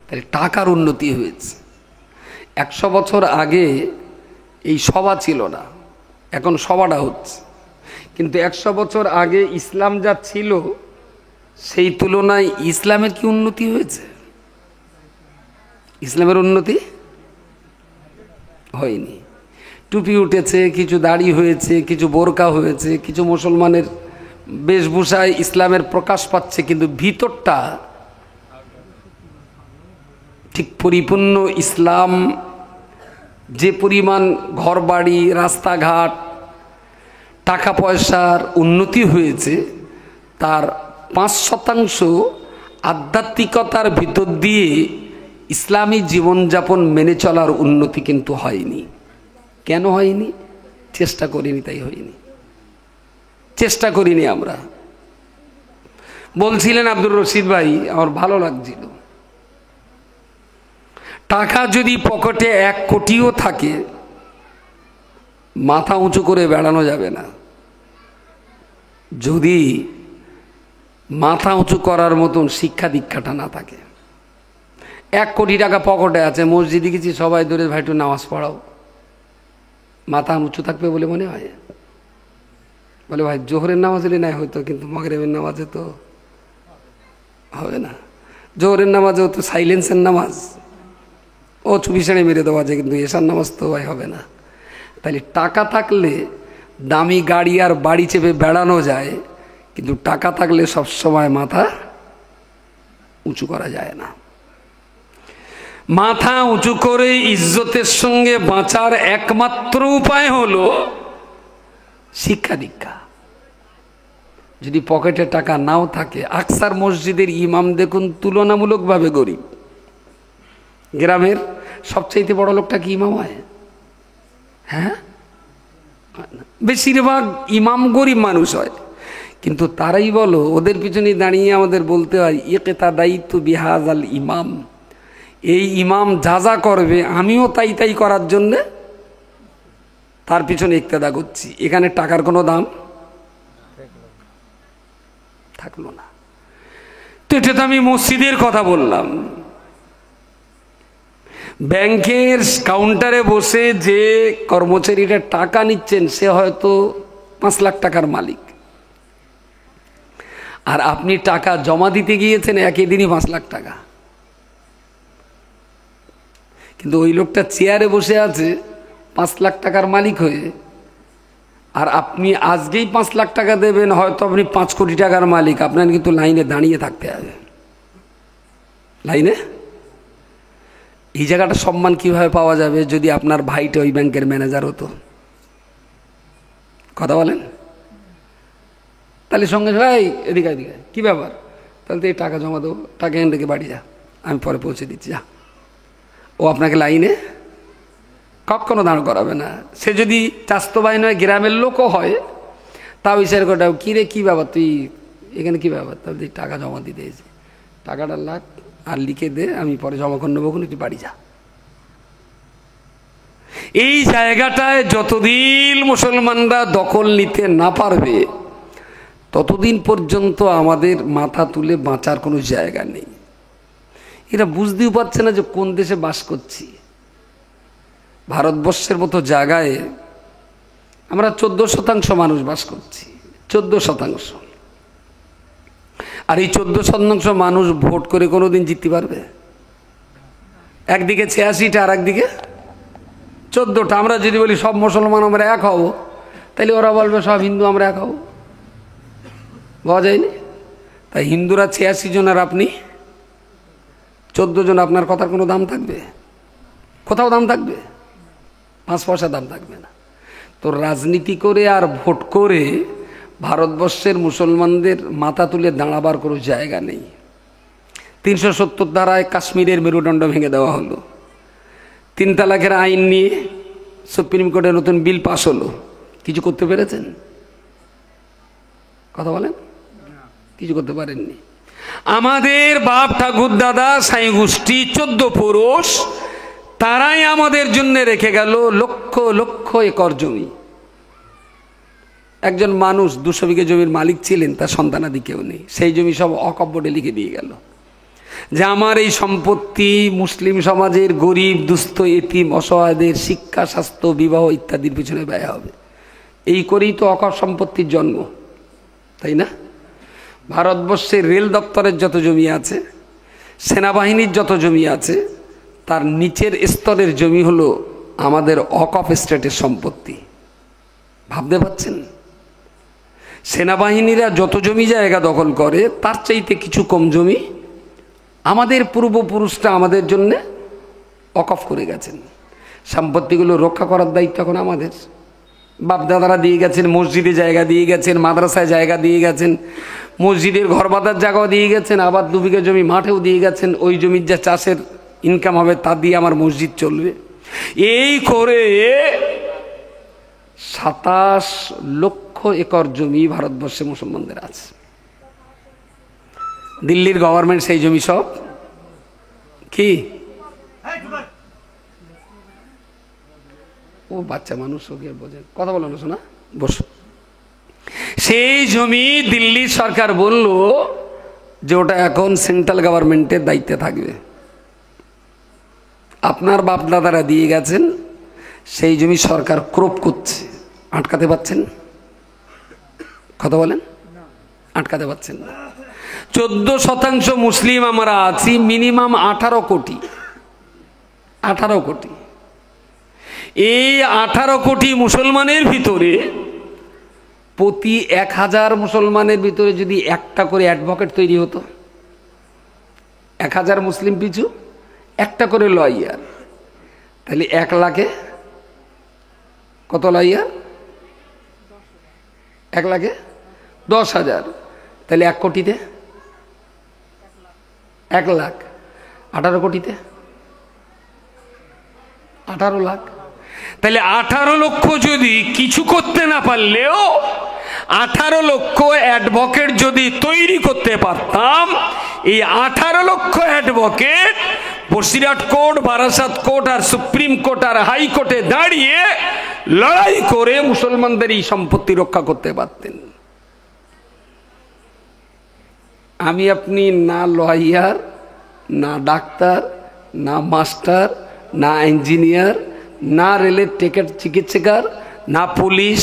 তাহলে টাকার উন্নতি হয়েছে। 100 বছর আগে এই সভা ছিল না, এখন সভাটা হচ্ছে। কিন্তু 100 বছর আগে ইসলাম যা ছিল সেই তুলনায় ইসলামের কি উন্নতি হয়েছে? ইসলামের উন্নতি হয়নি। টুপি উঠেছে, কিছু দাড়ি হয়েছে, কিছু বোরকা হয়েছে, কিছু মুসলমানের বেশভূষায় ইসলামের প্রকাশ পাচ্ছে, কিন্তু ভিতরটা ঠিক পরিপূর্ণ ইসলাম যে পরিমাণ ঘরবাড়ি, রাস্তাঘাট, টাকা পয়সার উন্নতি হয়েছে, তার 5% আধ্যাত্মিকতার ভিতর দিয়ে ইসলামী জীবনযাপন মেনে চলার উন্নতি কিন্তু হয়নি। কেন হয়নি? চেষ্টা করিনি, তাই হয়নি। চেষ্টা করিনি আমরা। বলছিলেন আব্দুর রশিদ ভাই, আমার ভালো লাগছিল, টাকা যদি পকেটে 1 কোটিও থাকে, মাথা উঁচু করে বেড়ানো যাবে না যদি মাথা উঁচু করার মতন শিক্ষা দীক্ষাটা না থাকে। 1 কোটি টাকা পকেটে আছে, মসজিদে গেছি, সবাই ধরে ভাই একটু নামাজ পড়াও, মাথা উঁচু থাকবে বলে মনে হয়? বলে ভাই জোহরের নামাজ হলে নাই হয়তো, কিন্তু মাগরিবের নামাজে তো হবে না। জোহরের নামাজেও তো সাইলেন্সের নামাজ, ও চুপি সাড়ে মেরে দেওয়া যায়, কিন্তু এশার নামাজ তো ভাই হবে না। তাহলে টাকা থাকলে দামি গাড়ি আর বাড়ি চেপে বেড়ানো যায়, কিন্তু টাকা থাকলে সবসময় মাথা উঁচু করা যায় না। মাথা উঁচু করে ইজ্জতের সঙ্গে বাঁচার একমাত্র উপায় হলো শিক্ষা দীক্ষা। যদি পকেটে টাকা নাও থাকে, আকসার মসজিদের ইমাম দেখুন তুলনামূলকভাবে গরিব। গ্রামের সবচাইতে বড় লোকটা কি ইমাম হয়? হ্যাঁ, বেশিরভাগ ইমাম গরিব মানুষ হয়। কিন্তু তারাই বলো, ওদের পিছনে দাঁড়িয়ে আমাদের বলতে হয়, ইকতাদাইতু বিহাযাল ইমাম, এই ইমাম যা যা করবে আমিও তাই তাই করার জন্যে তার পিছনে ইকতেদা করছি। এখানে টাকার কোনো দাম থাকলো না। তো এটা তো আমি মসজিদের কথা বললাম। ব্যাংকের কাউন্টারে বসে যে কর্মচারীরা টাকা নিচ্ছেন, সে হয়তো 5 লাখ টাকার মালিক, আর আপনি টাকা জমা দিতে গিয়েছেন একই দিনই 5 লাখ টাকা। কিন্তু ওই লোকটা চেয়ারে বসে আছে 5 লাখ টাকার মালিক হয়ে, আর আপনি আজকেই 5 লাখ টাকা দেবেন, হয়তো আপনি 5 কোটি টাকার মালিক, আপনার কিন্তু লাইনে দাঁড়িয়ে থাকতে হবে। লাইনে এই জায়গাটা সম্মান কিভাবে পাওয়া যাবে? যদি আপনার ভাইটা ওই ব্যাংকের ম্যানেজার হতো। কথা বলেন? তাহলে সঙ্গে ভাই এদিকে এদিকে কী ব্যাপার, তাহলে তো এই টাকা জমা দেবো, টাকা এখান থেকে বাড়ি যা, আমি পরে পৌঁছে দিচ্ছি, যা। ও আপনাকে লাইনে কখনো দাঁড় করাবে না। সে যদি চাস্তো ভাই নয়, গ্রামের লোকও হয়, তাও বিচার করে, কী রে কী ব্যাপার, তুই এখানে কী ব্যাপার, তাহলে টাকা জমা দিতে এসেছি, টাকাটা লাগ আর লিখে দে, আমি পরে জমা করে নেবো, তুই বাড়ি যা। এই জায়গাটায় যতদিন মুসলমানরা দখল নিতে না পারবে, ততদিন পর্যন্ত আমাদের মাথা তুলে বাঁচার কোনো জায়গা নেই। এরা বুঝতেও পারছে না যে কোন দেশে বাস করছি। ভারতবর্ষের মতো জায়গায় আমরা 14% মানুষ বাস করছি, 14%। আর এই 14% মানুষ ভোট করে কোনোদিন জিততে পারবে? একদিকে 86টা আর একদিকে 14টা। আমরা যদি বলি সব মুসলমান আমরা এক হব, তাহলে ওরা বলবে সব হিন্দু আমরা এক হব। পাওয়া যায়নি। তাই হিন্দুরা 86 জন আর আপনি 14 জন, আপনার কথার কোনো দাম থাকবে? কোথাও দাম থাকবে? 5 পয়সা দাম থাকবে না। তো রাজনীতি করে আর ভোট করে ভারতবর্ষের মুসলমানদের মাথা তুলে দাঁড়াবার কোনো জায়গা নেই। 370 ধারায় কাশ্মীরের মেরুদণ্ড ভেঙে দেওয়া হলো। 3 তালাকের আইন নিয়ে সুপ্রিম কোর্টে নতুন বিল পাস হলো। কিছু করতে পেরেছেন? কথা বলেন? কিছু করতে পারেননি। আমাদের বাপ ঠাকুর দাদা সাই গোষ্ঠী 14 পুরুষ, তারাই আমাদের জন্য রেখে গেল লক্ষ লক্ষ একর জমি। একজন মানুষ 200 বিঘে জমির মালিক ছিলেন, তার সন্তানাদি কেউ নেই, সেই জমি সব অকব্বটে লিখে দিয়ে গেল। যে আমার এই সম্পত্তি মুসলিম সমাজের গরিব দুস্থ এতিম অসহায়দের শিক্ষা স্বাস্থ্য বিবাহ ইত্যাদির পিছনে ব্যয় হবে। এই করেই তো অকর সম্পত্তির জন্ম, তাই না? ভারতবর্ষের রেল দপ্তরের যত জমি আছে, সেনাবাহিনীর যত জমি আছে, তার নিচের স্তরের জমি হলো আমাদের অকফ স্টেটের সম্পত্তি। ভাবতে পারছেন? সেনাবাহিনীরা যত জমি জায়গা দখল করে তার চাইতে কিছু কম জমি আমাদের পূর্বপুরুষরা আমাদের জন্য অকফ করে গেছেন। সম্পত্তিগুলো রক্ষা করার দায়িত্ব এখন আমাদের। বাপদাদারা দিয়ে গেছেন, মসজিদে জায়গা দিয়ে গেছেন, মাদ্রাসায় জায়গা দিয়ে গেছেন, মসজিদের ঘর বাঁধার জায়গাও দিয়ে গেছেন, আবার 2 বিঘা জমি মাঠেও দিয়ে গেছেন। ওই জমির যা চাষের ইনকাম হবে তা দিয়ে আমার মসজিদ চলবে। এই করে 27 লক্ষ একর জমি ভারতবর্ষে মুসলমানদের আছে। দিল্লির গভর্নমেন্ট সেই জমি সব কি, ও বাচ্চা মানুষ ওকে বোঝে, কথা বলো না শোনা, বসো। সেই জমি দিল্লির সরকার বলল যে ওটা এখন সেন্ট্রাল গভর্নমেন্টের দায়িত্বে থাকবে। আপনার বাপ দাদারা দিয়ে গেছেন, সেই জমি সরকার ক্রোপ করছে। আটকাতে পারছেন? কথা বলেন, আটকাতে পারছেন না। 14% মুসলিম আমরা আছি, মিনিমাম 18 কোটি। 18 কোটি। এই 18 কোটি মুসলমানের ভিতরে প্রতি 1000 মুসলমানের ভিতরে যদি একটা করে অ্যাডভোকেট তৈরি হতো, 1000 মুসলিম পিছু একটা করে লয়ার, তাহলে 1 লাখে কত লয়ার? 1 লাখে 10,000, তাহলে 1 কোটিতে 1 লাখ, 18 কোটিতে 18 লাখ। তাহলে 18 লক্ষ যদি কিছু করতে না পারলেও 18 লক্ষ অ্যাডভোকেট যদি তৈরি করতে পারতাম, এই 18 lakh advocate Basirhat court, Barasat court আর সুপ্রিম কোর্ট আর হাইকোর্টে দাঁড়িয়ে লড়াই করে মুসলমানদের এই সম্পত্তি রক্ষা করতে পারতেন। আমি আপনি না লয়ার, না ডাক্তার, না মাস্টার, না ইঞ্জিনিয়ার, না রেলের টিকিট চিকিৎসকার, না পুলিশ,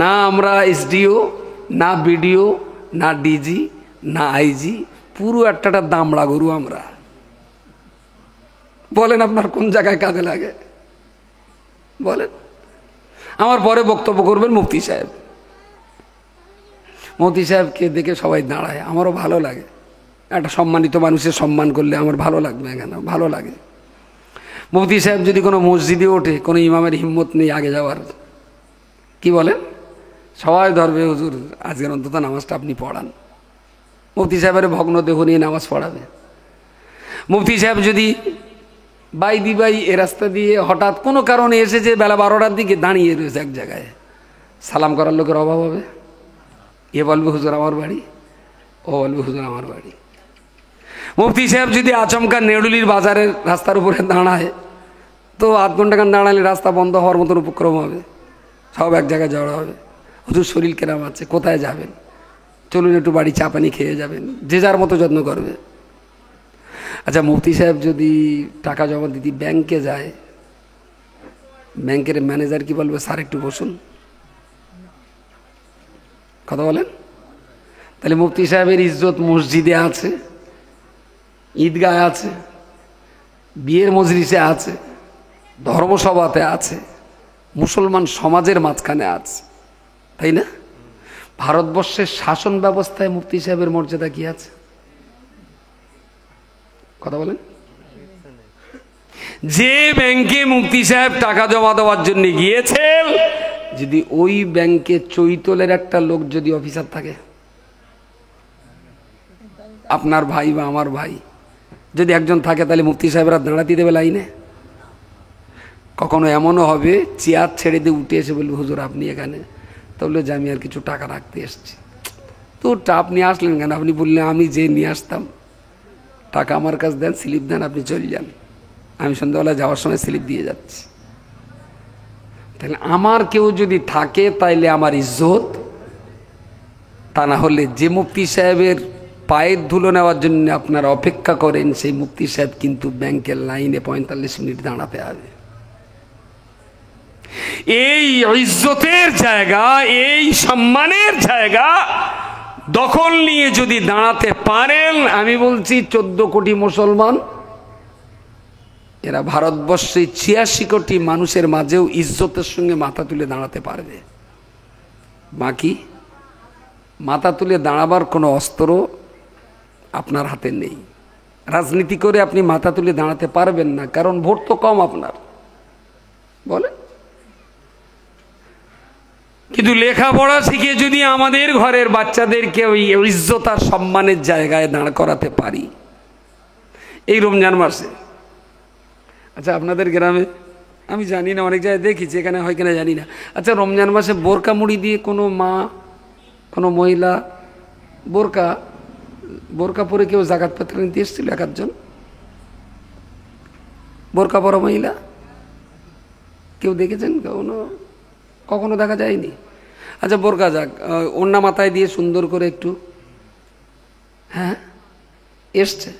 না আমরা এসডিও, না বিডিও, না ডিজি, না আইজি, পুরো একটা দামড়া গরু আমরা। বলেন আপনার কোন জায়গায় কাজে লাগে? বলেন। আমার পরে বক্তব্য করবেন মুফতি সাহেব। মুফতি সাহেবকে দেখে সবাই দাঁড়ায়, আমারও ভালো লাগে। একটা সম্মানিত মানুষের সম্মান করলে আমার ভালো লাগবে, এখানে ভালো লাগে। মুফতি সাহেব যদি কোনো মসজিদে ওঠে, কোনো ইমামের হিম্মত নেই আগে যাওয়ার, কি বলেন? সবাই ধরবে, হুজুর আজকের অন্তত নামাজটা আপনি পড়ান। মুফতি সাহেবের ভগ্ন দেহ নিয়ে নামাজ পড়াবে। মুফতি সাহেব যদি বাই এ রাস্তা দিয়ে হঠাৎ কোনো কারণে এসেছে, বেলা 12টার দিকে দাঁড়িয়ে রয়েছে এক জায়গায়, সালাম করার লোকের অভাব হবে? এ বলবে হুজুর আমার বাড়ি, ও বলবে হুজুর আমার বাড়ি। মুফতি সাহেব যদি আচমকা নেড়ুলির বাজারের রাস্তার উপরে দাঁড়ায়, তো আধ ঘন্টাখান দাঁড়ালে রাস্তা বন্ধ হওয়ার মতন উপক্রম হবে, সব এক জায়গায় জড়ো হবে। হুজুর শরীর কেরাম আছে, কোথায় যাবেন? চলুন একটু বাড়ি চা পানি খেয়ে যাবেন, যে যার মতো যত্ন করবে। আচ্ছা, মুফতি সাহেব যদি টাকা জমা দিতে ব্যাংকে যায়, ব্যাংকের ম্যানেজার কি বলবে? স্যার একটু বসুন। কথা বলেন। তাহলে মুফতি সাহেবের ইজ্জত মসজিদে আছে, ঈদগায় আছে, বিয়ের মজলিসে আছে, ধর্মসভাতে আছে, মুসলমান সমাজের মাঝখানে আছে, তাই না? ভারতবর্ষের শাসন ব্যবস্থায় মুফতি সাহেবের মর্যাদা কি আছে? কথা বলেন। যে ব্যাংকে মুফতি সাহেব টাকা জমা দেওয়ার জন্য গিয়েছেন, যদি ওই ব্যাংকে চৈতলের একটা লোক যদি অফিসার থাকে, আপনার ভাই বা আমার ভাই যদি একজন থাকে, তাহলে মুফতি সাহেবরা দাঁড়াতে দেবে লাইনে? কখনো এমনও হবে চেয়ার ছেড়ে দিয়ে উঠে এসে বলবে হুজুর আপনি এখানে? তাহলে যে আমি আর কিছু টাকা রাখতে এসছি। তো আপনি আসলেন কেন? আপনি বললেন আমি যে নিয়ে আসতাম, টাকা আমার কাছে দেন, স্লিপ দেন, আপনি চলে যান, আমি সন্ধ্যাবেলা যাওয়ার সময় স্লিপ দিয়ে যাচ্ছি। তাহলে আমার কেউ যদি থাকে তাইলে আমার ইজ্জত, তা না হলে যে মুফতি সাহেবের পায়ের ধুলো নেওয়ার জন্য আপনারা অপেক্ষা করেন, সেই মুফতি সাহেব কিন্তু ব্যাংকের লাইনে 45 মিনিট দাঁড়াতে হবে। এই ইজ্জতের জায়গা, এই সম্মানের জায়গা দখল নিয়ে যদি দাঁড়াতে পারেন, আমি বলছি 14 কোটি মুসলমান, এরা ভারতবর্ষে 86 কোটি মানুষের মাঝেও ইজ্জতের সঙ্গে মাথা তুলে দাঁড়াতে পারবে। বাকি মাথা তুলে দাঁড়াবার কোনো অস্ত্র আপনার হাতে নেই। রাজনীতি করে আপনি মাথা তুলে দাঁড়াতে পারবেন না, কারণ ভোট তো কম আপনার, বলে। কিন্তু লেখাপড়া শিখে যদি আমাদের ঘরের বাচ্চাদেরকে ওই ইজ্জত আর সম্মানের জায়গায় দাঁড় করাতে পারি এই রমজান মাসে। আচ্ছা, আপনাদের গ্রামে আমি জানি না, অনেক জায়গায় দেখেছি, এখানে হয় কিনা জানি না। আচ্ছা, রমজান মাসে বোরকা মুড়ি দিয়ে কোনো মা, কোনো মহিলা বোরকা পরে কেউ জাকাত পাত্র নিতে এসেছিল? এক আধজন বোরকা পরা মহিলা কেউ দেখেছেন? কখনো দেখা যায়নি। আচ্ছা, বোরকা যাক, ওড়না মাথায় দিয়ে সুন্দর করে একটু, হ্যাঁ এসছে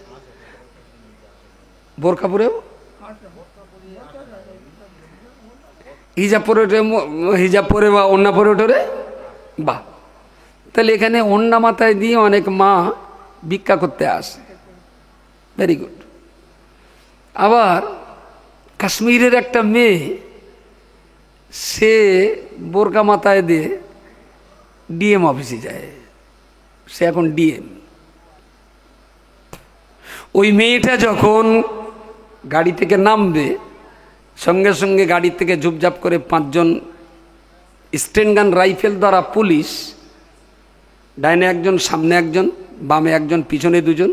বোরকা পরেও, হিজাব পরে বা ওড়না পরে ওঠে, বাহ। তাহলে এখানে ওড়না মাথায় দিয়ে অনেক মা ভিক্ষা করতে আসে, ভেরি গুড। আবার কাশ্মীরের একটা মেয়ে, সে বোরকা মাথায় দিয়ে ডিএম অফিসে যায়, সে এখন ডিএম। ওই মেয়েটা যখন গাড়ি থেকে নামবে, সঙ্গে সঙ্গে গাড়ি থেকে ঝুপঝাপ করে 5 জন স্টেন গান রাইফেল দ্বারা পুলিশ, ডাইনে একজন, সামনে একজন, বামে একজন, পিছনে 2 জন,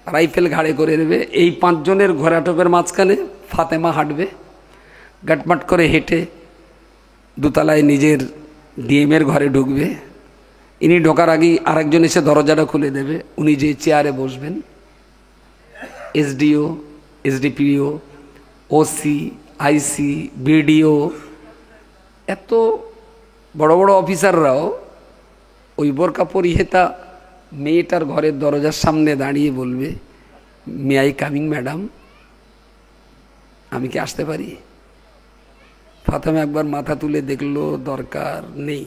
রাইফেল ঘাড়ে করে নেবে। এই 5 জনের ঘোড়াটোপের মাঝখানে ফাতেমা হাঁটবে, গাটমাট করে হেঁটে দোতলায় নিজের ডিএমের ঘরে ঢুকবে। ইনি ঢোকার আগেই আরেকজন এসে দরজাটা খুলে দেবে, উনি যে চেয়ারে বসবেন, এসডিও, এসডিপিও, ওসি, আইসি, বিডিও, এত বড় বড় অফিসাররাও ওই বোরকা পরিহিতা মেয়েটার ঘরের দরজার সামনে দাঁড়িয়ে বলবে, মে আই কামিং ম্যাডাম, আমি কি আসতে পারি? ফাতেমা একবার মাথা তুলে দেখলো দরকার নেই,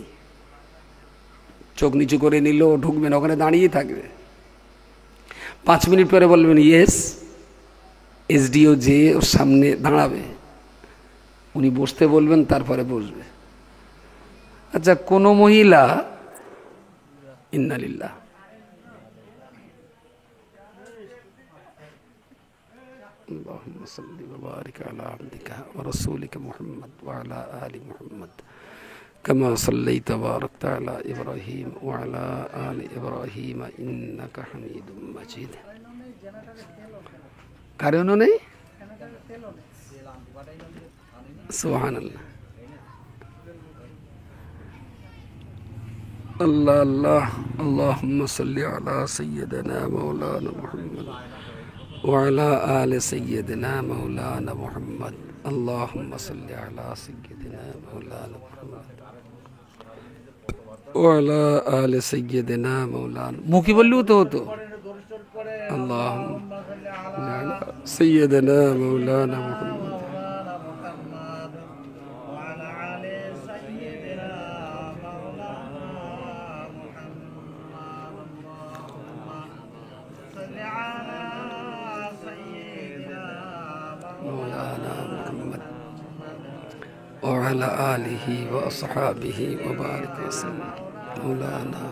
চোখ নিচু করে নিল, ঢুকবে না, ওখানে দাঁড়িয়ে থাকবে। 5 মিনিট পরে বলবেন ইয়েস, এসডিও যে ওর সামনে দাঁড়াবে, উনি বসতে বলবেন, তারপরে বসবে। আচ্ছা, কোনো মহিলা, ইন্নালিল্লাহ, اللهم صل وبارك على عبدك ورسولك محمد وعلى آل محمد كما صليت وباركت على إبراهيم وعلى آل إبراهيم إنك حميد مجيد। কারণ নেই, সুবহানাল্লাহ, আল্লাহ আল্লাহ। আল্লাহুম্মা সাল্লি আলা সাইয়্যিদিনা মাওলানা মুহাম্মদ وعلى آل سيدنا مولانا محمد اللهم صل على سيدنا مولانا محمد وعلى آل سيدنا مولانا মুখে বললেও তো হতো, اللهم على سيدنا مولانا محمد وعلى آله وأصحابه وبارك وسلم مولانا।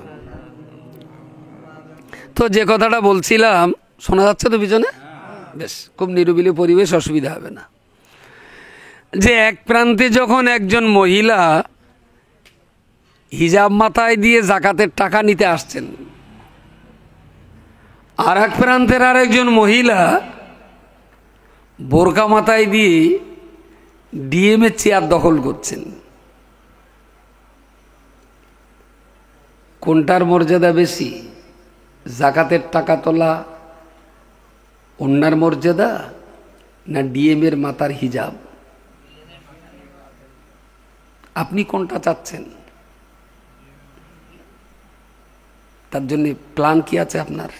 তো যে কথাটা বলছিলাম, শোনা যাচ্ছে তো পিছনে? বেশ, খুব নিরিবিলি পরিবেশ, অসুবিধা হবে না। যে এক প্রান্তে যখন একজন মহিলা হিজাব মাথায় দিয়ে জাকাতের টাকা নিতে আসছেন, আর এক প্রান্তের আরেকজন মহিলা বোরকা মাথায় দিয়ে ডিএমের চেয়ার দখল করছেন, কোনটার মর্যাদা বেশি? জাকাতের টাকা তোলা অন্যার মর্যাদা, না ডিএমের মাথার হিজাব? আপনি কোনটা চাচ্ছেন? তার জন্য প্ল্যান কি আছে আপনার?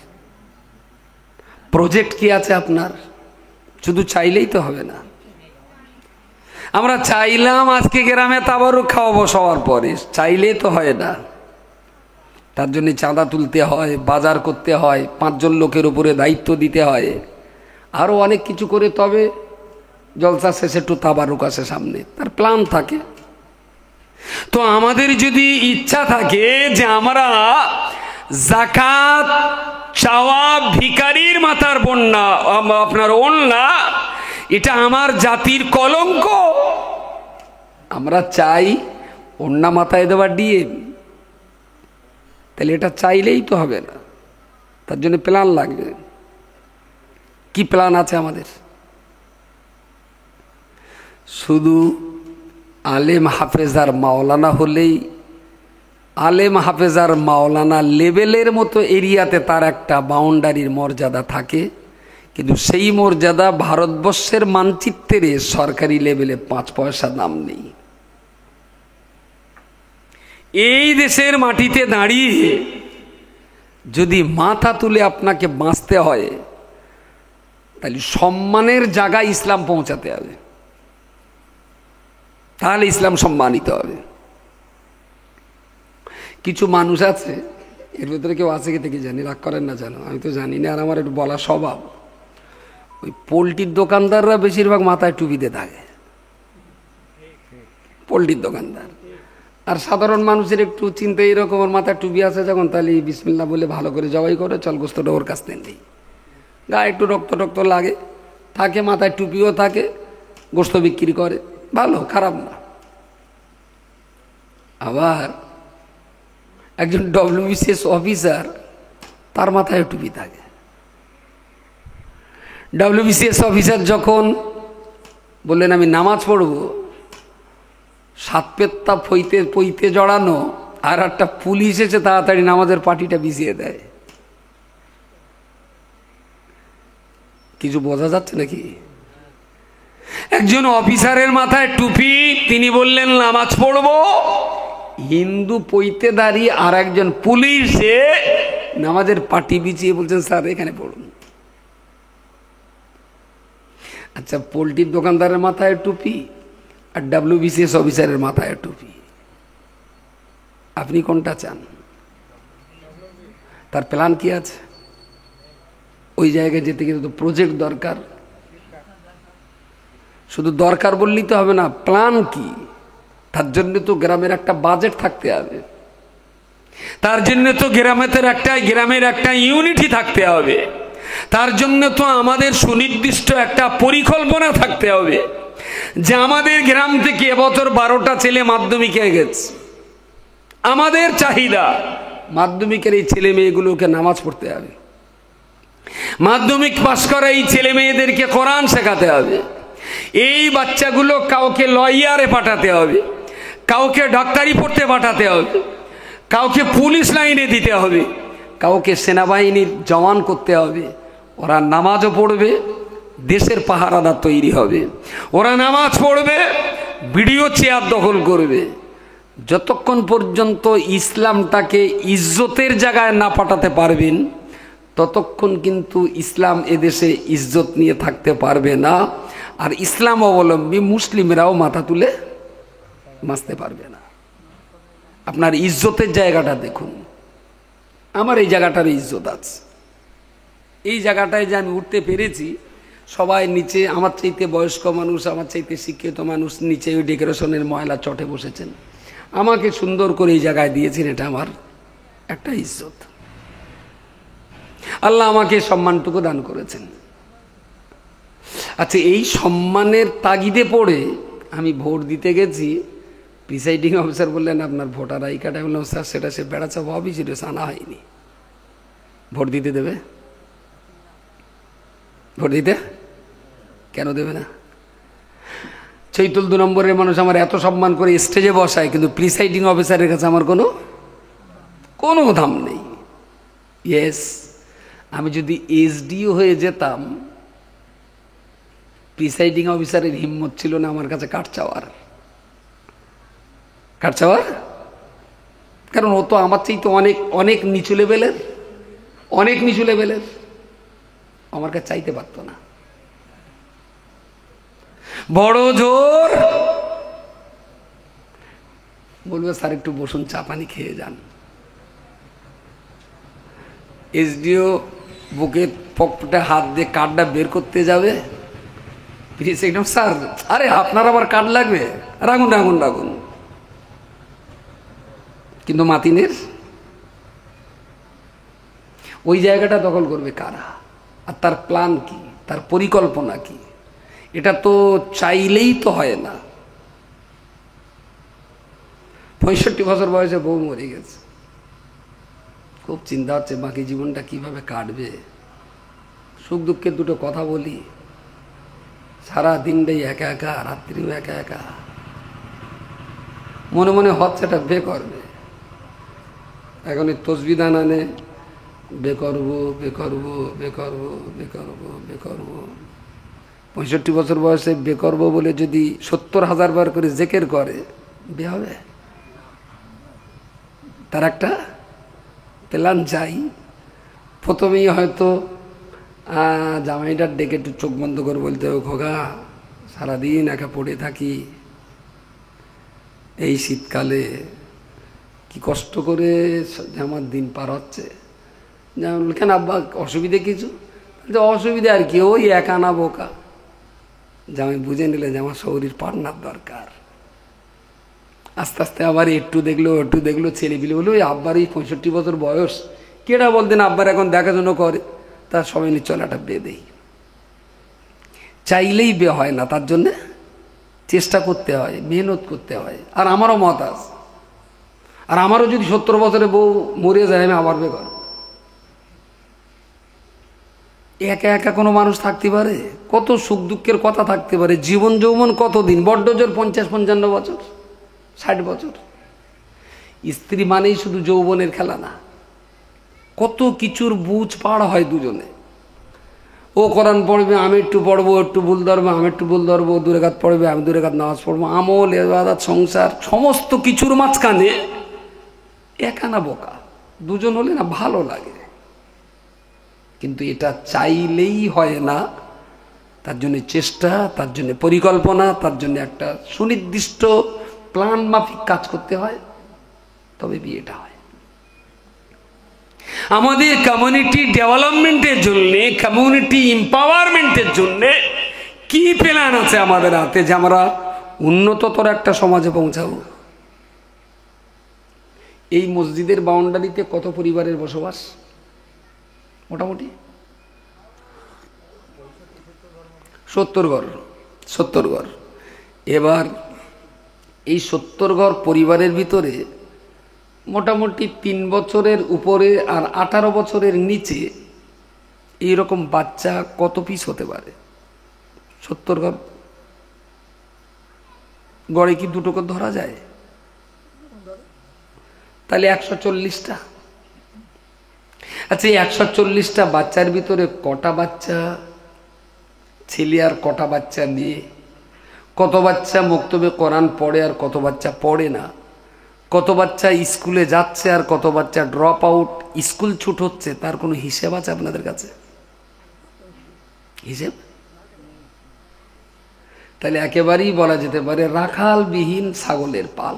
প্রজেক্ট কি আছে আপনার? শুধু চাইলেই তো হবে না। আমরা চাইলাম আজকে গ্রামে তাবারুক খাওয়াবো সবার পরে, চাইলে তো হয় না। তার জন্য চাঁদা তুলতে হয়, বাজার করতে হয়, 5 জন লোকের উপরে দায়িত্ব দিতে হয়, আরও অনেক কিছু করে তবে জলসা শেষে একটু তাবারুক আসে সামনে, তার প্ল্যান থাকে। তো আমাদের যদি ইচ্ছা থাকে যে আমরা যাকাত চাওয়া ভিখারির মাথার বন্যা, আপনার ওন্না, এটা আমার জাতির কলঙ্ক, আমরা চাই ওন্না মাথায় দেওয়ার ডিএম, তাহলে এটা চাইলেই তো হবে না, তার জন্য প্ল্যান লাগবে। কি প্ল্যান আছে আমাদের? শুধু আলেম হাফেজার মাওলানা হলেই, আলেম হাফেজার মাওলানা লেভেলের মতো এরিয়াতে তার একটা বাউন্ডারির মর্যাদা থাকে, কিন্তু সেই মর্যাদা ভারতবর্ষের মানচিত্রে সরকারি লেভেলে 5 পয়সা দাম নেই। এই দেশের মাটিতে দাঁড়িয়ে যদি মাথা তুলে আপনাকে বাঁচতে হয়, তাহলে সম্মানের জায়গায় ইসলাম পৌঁছাতে হবে, তাহলে ইসলাম সম্মানিত হবে। কিছু মানুষ আছে, এর ভিতরে কেউ আছে কি থেকে জানি, রাগ করেন না জানো, আমি তো জানি না, আর আমার একটু বলা স্বভাব। ওই পোলট্রির দোকানদাররা বেশিরভাগ মাথায় টুপিতে থাকে, পোলট্রির দোকানদার। আর সাধারণ মানুষের একটু চিন্তা এরকম, ওর মাথায় টুপি আছে যখন, তাহলে বিসমিল্লাহ বলে ভালো করে জবাই করে চল গোস্তটা ওর কাছ থেকে নেই, গায়ে একটু রক্ত টক্ত লাগে, থাকে মাথায় টুপিও থাকে, গোস্ত বিক্রি করে, ভালো, খারাপ না। আবার একজন WBCS অফিসার, তার মাথায় টুপি থাকে। WBCS অফিসার যখন বললেন আমি নামাজ পড়ব, 7 পেত্তা পইতে জড়ানো, আর একটা পুলিশ এসে তাড়াতাড়ি নামাজের পাটিটা বিছিয়ে দেয়। কিছু বোঝা যাচ্ছে নাকি? একজন অফিসারের মাথায় টুপি, তিনি বললেন নামাজ পড়ব, হিন্দু পইতে দাঁড়িয়ে আর একজন পুলিশে নামাজের পাটি বিছিয়ে বলছেন স্যার এখানে পড়ুন। আচ্ছা, পোলট্রির দোকানদারের মাথায় টুপি আর WBCS অফিসারের মাথায় টুপি, আপনি কোনটা চান? তার প্ল্যান কি আছে? ওই জায়গায় যেতে গেলে তো প্রজেক্ট দরকার। শুধু দরকার বললেই তো হবে না, প্ল্যান কি? তার জন্য তো গ্রামের একটা বাজেট থাকতে হবে, তার জন্য তো গ্রামের একটা ইউনিটি থাকতে হবে, তার জন্য তো আমাদের সুনির্দিষ্ট একটা পরিকল্পনা থাকতে হবে যে আমাদের গ্রাম থেকে এবছর 12টা ছেলে মাধ্যমিকে গেছে, আমাদের চাহিদা মাধ্যমিকের এই ছেলে মেয়েগুলোকে নামাজ পড়তে হবে, মাধ্যমিক পাশ করা এই ছেলে মেয়েদেরকে কোরআন শেখাতে হবে, এই বাচ্চাগুলো কাউকে লয়ারে পাঠাতে হবে, কাউকে ডাক্তারি পড়তে পাঠাতে হবে, কাউকে পুলিশ লাইনে দিতে হবে, কাউকে সেনাবাহিনীর জওয়ান করতে হবে। ওরা নামাজও পড়বে, দেশের পাহারাদার তৈরি হবে, ওরা নামাজ পড়বে, ভিডিও চেয়ার দখল করবে। যতক্ষণ পর্যন্ত ইসলামটাকে ইজ্জতের জায়গায় না পাঠাতে পারবেন, ততক্ষণ কিন্তু ইসলাম এদেশে ইজ্জত নিয়ে থাকতে পারবে না, আর ইসলাম অবলম্বী মুসলিমরাও মাথা তুলে বাঁচতে পারবে না। আপনার ইজ্জতের জায়গাটা দেখুন, আমার এই জায়গাটার ইজ্জত আছে, এই জায়গাটায় যে আমি উঠতে পেরেছি, সবাই নিচে আমার চাইতে বয়স্ক মানুষ, আমার চাইতে শিক্ষিত মানুষ নিচে ওই ডেকোরেশনের ময়লা চটে বসেছেন, আমাকে সুন্দর করে এই জায়গায় দিয়েছেন, এটা আমার একটা ইজ্জত। আল্লাহ আমাকে সম্মানটুকু দান করেছেন। আচ্ছা, এই সম্মানের তাগিদে পড়ে আমি ভোট দিতে গেছি, প্রিসাইডিং অফিসার বললেন আপনার ভোটার আই কার্ড। বললাম স্যার সেটা সে বেড়াচ্ছে ভাবি, সেটা আনা হয়নি। ভোট দিতে দেবে? ভোট দিতে কেন দেবে না? চৈতুল 2 নম্বরের মানুষ আমার এত সম্মান করে স্টেজে বসায়, কিন্তু প্রিসাইডিং অফিসারের কাছে আমার কোনো দাম নেই। ইয়েস, আমি যদি SDO হয়ে যেতাম, প্রিসাইডিং অফিসারের হিম্মত ছিল না আমার কাছে কাঠ চাওয়ার। কারণ ও তো আমার চেয়ে তো অনেক অনেক নিচু লেভেলের, অনেক নিচু লেভেলের, আমার কাছে চাইতে পারত না। বড় জোর বলবে স্যার একটু বসুন, চা পানি খেয়ে যান। এসডিও বুকে পকেটে হাত দিয়ে কার্ডটা বের করতে যাবে, প্লিজ একদম স্যার, আরে আপনার আবার কার্ড লাগবে, রাখুন রাখুন রাখুন। কিন্তু মাতিনের ওই জায়গাটা দখল করবে কারা, আর তার প্ল্যান কি, তার পরিকল্পনা কি, এটা তো চাইলেই তো হয় না। 65 বছর বয়সে বউ মরে গেছে, খুব চিন্তা হচ্ছে বাকি জীবনটা কিভাবে কাটবে। সুখ দুঃখের দুটো কথা বলি, সারা দিনটাই একা একা, রাত্রিও একা একা, মনে মনে হচ্ছেটা বে করবে। এখন এই তসবিদান আনে, বে করবো বে করবো বে করবো বে করবো বে করবো। 65 বছর বয়সে বে করবো বলে যদি 70,000 বার করে জেকের করে, বে হবে? তার একটা প্ল্যান চাই। প্রথমেই হয়তো জামাইটার ডেকে একটু চোখ বন্ধ করে বলতে হবে, খোকা সারাদিন একা পড়ে থাকি, এই শীতকালে কি কষ্ট করে আমার দিন পার হচ্ছে। যেমন কেন আব্বা অসুবিধে কিছু? অসুবিধা আর কি, ওই একা না বোকা। জামাই বুঝে নিলে যে আমার শরীর পার্টনার দরকার। আস্তে আস্তে আবার একটু দেখলো ছেলে পিলে বলে ওই আব্বার এই 65 বছর বয়স, কেটা বলতেন আব্বার এখন দেখাশোনা করে, তার সবাই নিয়ে চলাটা বেঁধেই। চাইলেই বে হয় না, তার জন্যে চেষ্টা করতে হয়, মেহনত করতে হয়। আর আমারও মত আছে, আর আমারও যদি 70 বছরে বউ মরে যায়, আমি আবার বে করব। একা একা কোনো মানুষ থাকতে পারে? কত সুখ দুঃখের কথা থাকতে পারে। জীবন যৌবন কতদিন? বড্ড জোর 50-55 বছর, 60 বছর। স্ত্রী মানেই শুধু যৌবনের খেলা না, কত কিছুর বুঝ পাড় হয় দুজনে। ও কোরআন পড়বে, আমি একটু পড়বো, একটু ভুল ধরবো, আমি একটু ভুল ধরবো, দু রাকাত পড়বে, আমি 2 রাকাত নামাজ পড়বো, আমল ইবাদত সংসার সমস্ত কিছুর মাঝখানে একা না বোকা, দুজন হলে না ভালো লাগে। কিন্তু এটা চাইলেই হয় না, তার জন্য চেষ্টা, তার জন্য পরিকল্পনা, তার জন্য একটা সুনির্দিষ্ট প্ল্যান মাফিক কাজ করতে হয়, তবে বিয়েটা হয়। আমাদের কমিউনিটি ডেভেলপমেন্টের জন্য, কমিউনিটি এম্পাওয়ারমেন্টের জন্য কি প্ল্যান আছে আমাদের হাতে যে আমরা উন্নততর একটা সমাজে পৌঁছাবো? এই মসজিদের বাউন্ডারিতে কত পরিবারের বসবাস? মোটামুটি 70 ঘর। 70 ঘর। এবার এই 70 ঘর পরিবারের ভিতরে মোটামুটি 3 বছরের উপরে আর 18 বছরের নিচে এইরকম বাচ্চা কত পিস হতে পারে? 70 ঘর গড়ে কি 2 করে ধরা যায়? তাহলে 140টা। আচ্ছা, এই 140টা বাচ্চার ভিতরে কটা বাচ্চা ছেলে আর কটা বাচ্চা মেয়ে? কত বাচ্চা মক্তবে কোরআন পড়ে আর কত বাচ্চা পড়ে না? কত বাচ্চা স্কুলে যাচ্ছে আর কত বাচ্চা ড্রপ আউট, স্কুল ছুট হচ্ছে? তার কোনো হিসেব আছে আপনাদের কাছে? হিসেব? তাহলে একেবারেই বলা যেতে পারে রাখালবিহীন ছাগলের পাল।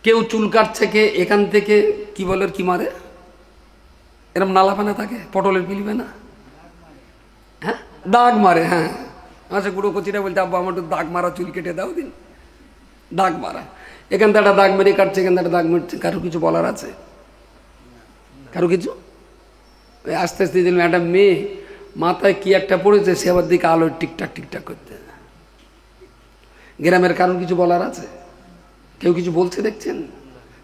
কেউ চুল কাটছে, কে এখান থেকে কি বলে, কি মারে, এরকম নালাপানা থাকে, পটলের পিলবে না, হ্যাঁ দাগ মারে। হ্যাঁ, আচ্ছা, গুঁড়ো কচিরা বলতে আব্বা আমার একটু দাগ মারা চুল কেটে দাও দিন। দাগ মারা, এখান থেকে একটা দাগ মেরে কাটছে, এখান থেকে একটা দাগ মেরছে। কারো কিছু বলার আছে? কারো কিছু? আস্তে আস্তে দিলাম একটা মেয়ে মাথায় কি একটা পড়েছে, সে আবার দিকে আলোর টিকটাক টিকটাক করতে। গ্রামের কারোর কিছু বলার আছে? কেউ কিছু বলছে দেখছেন?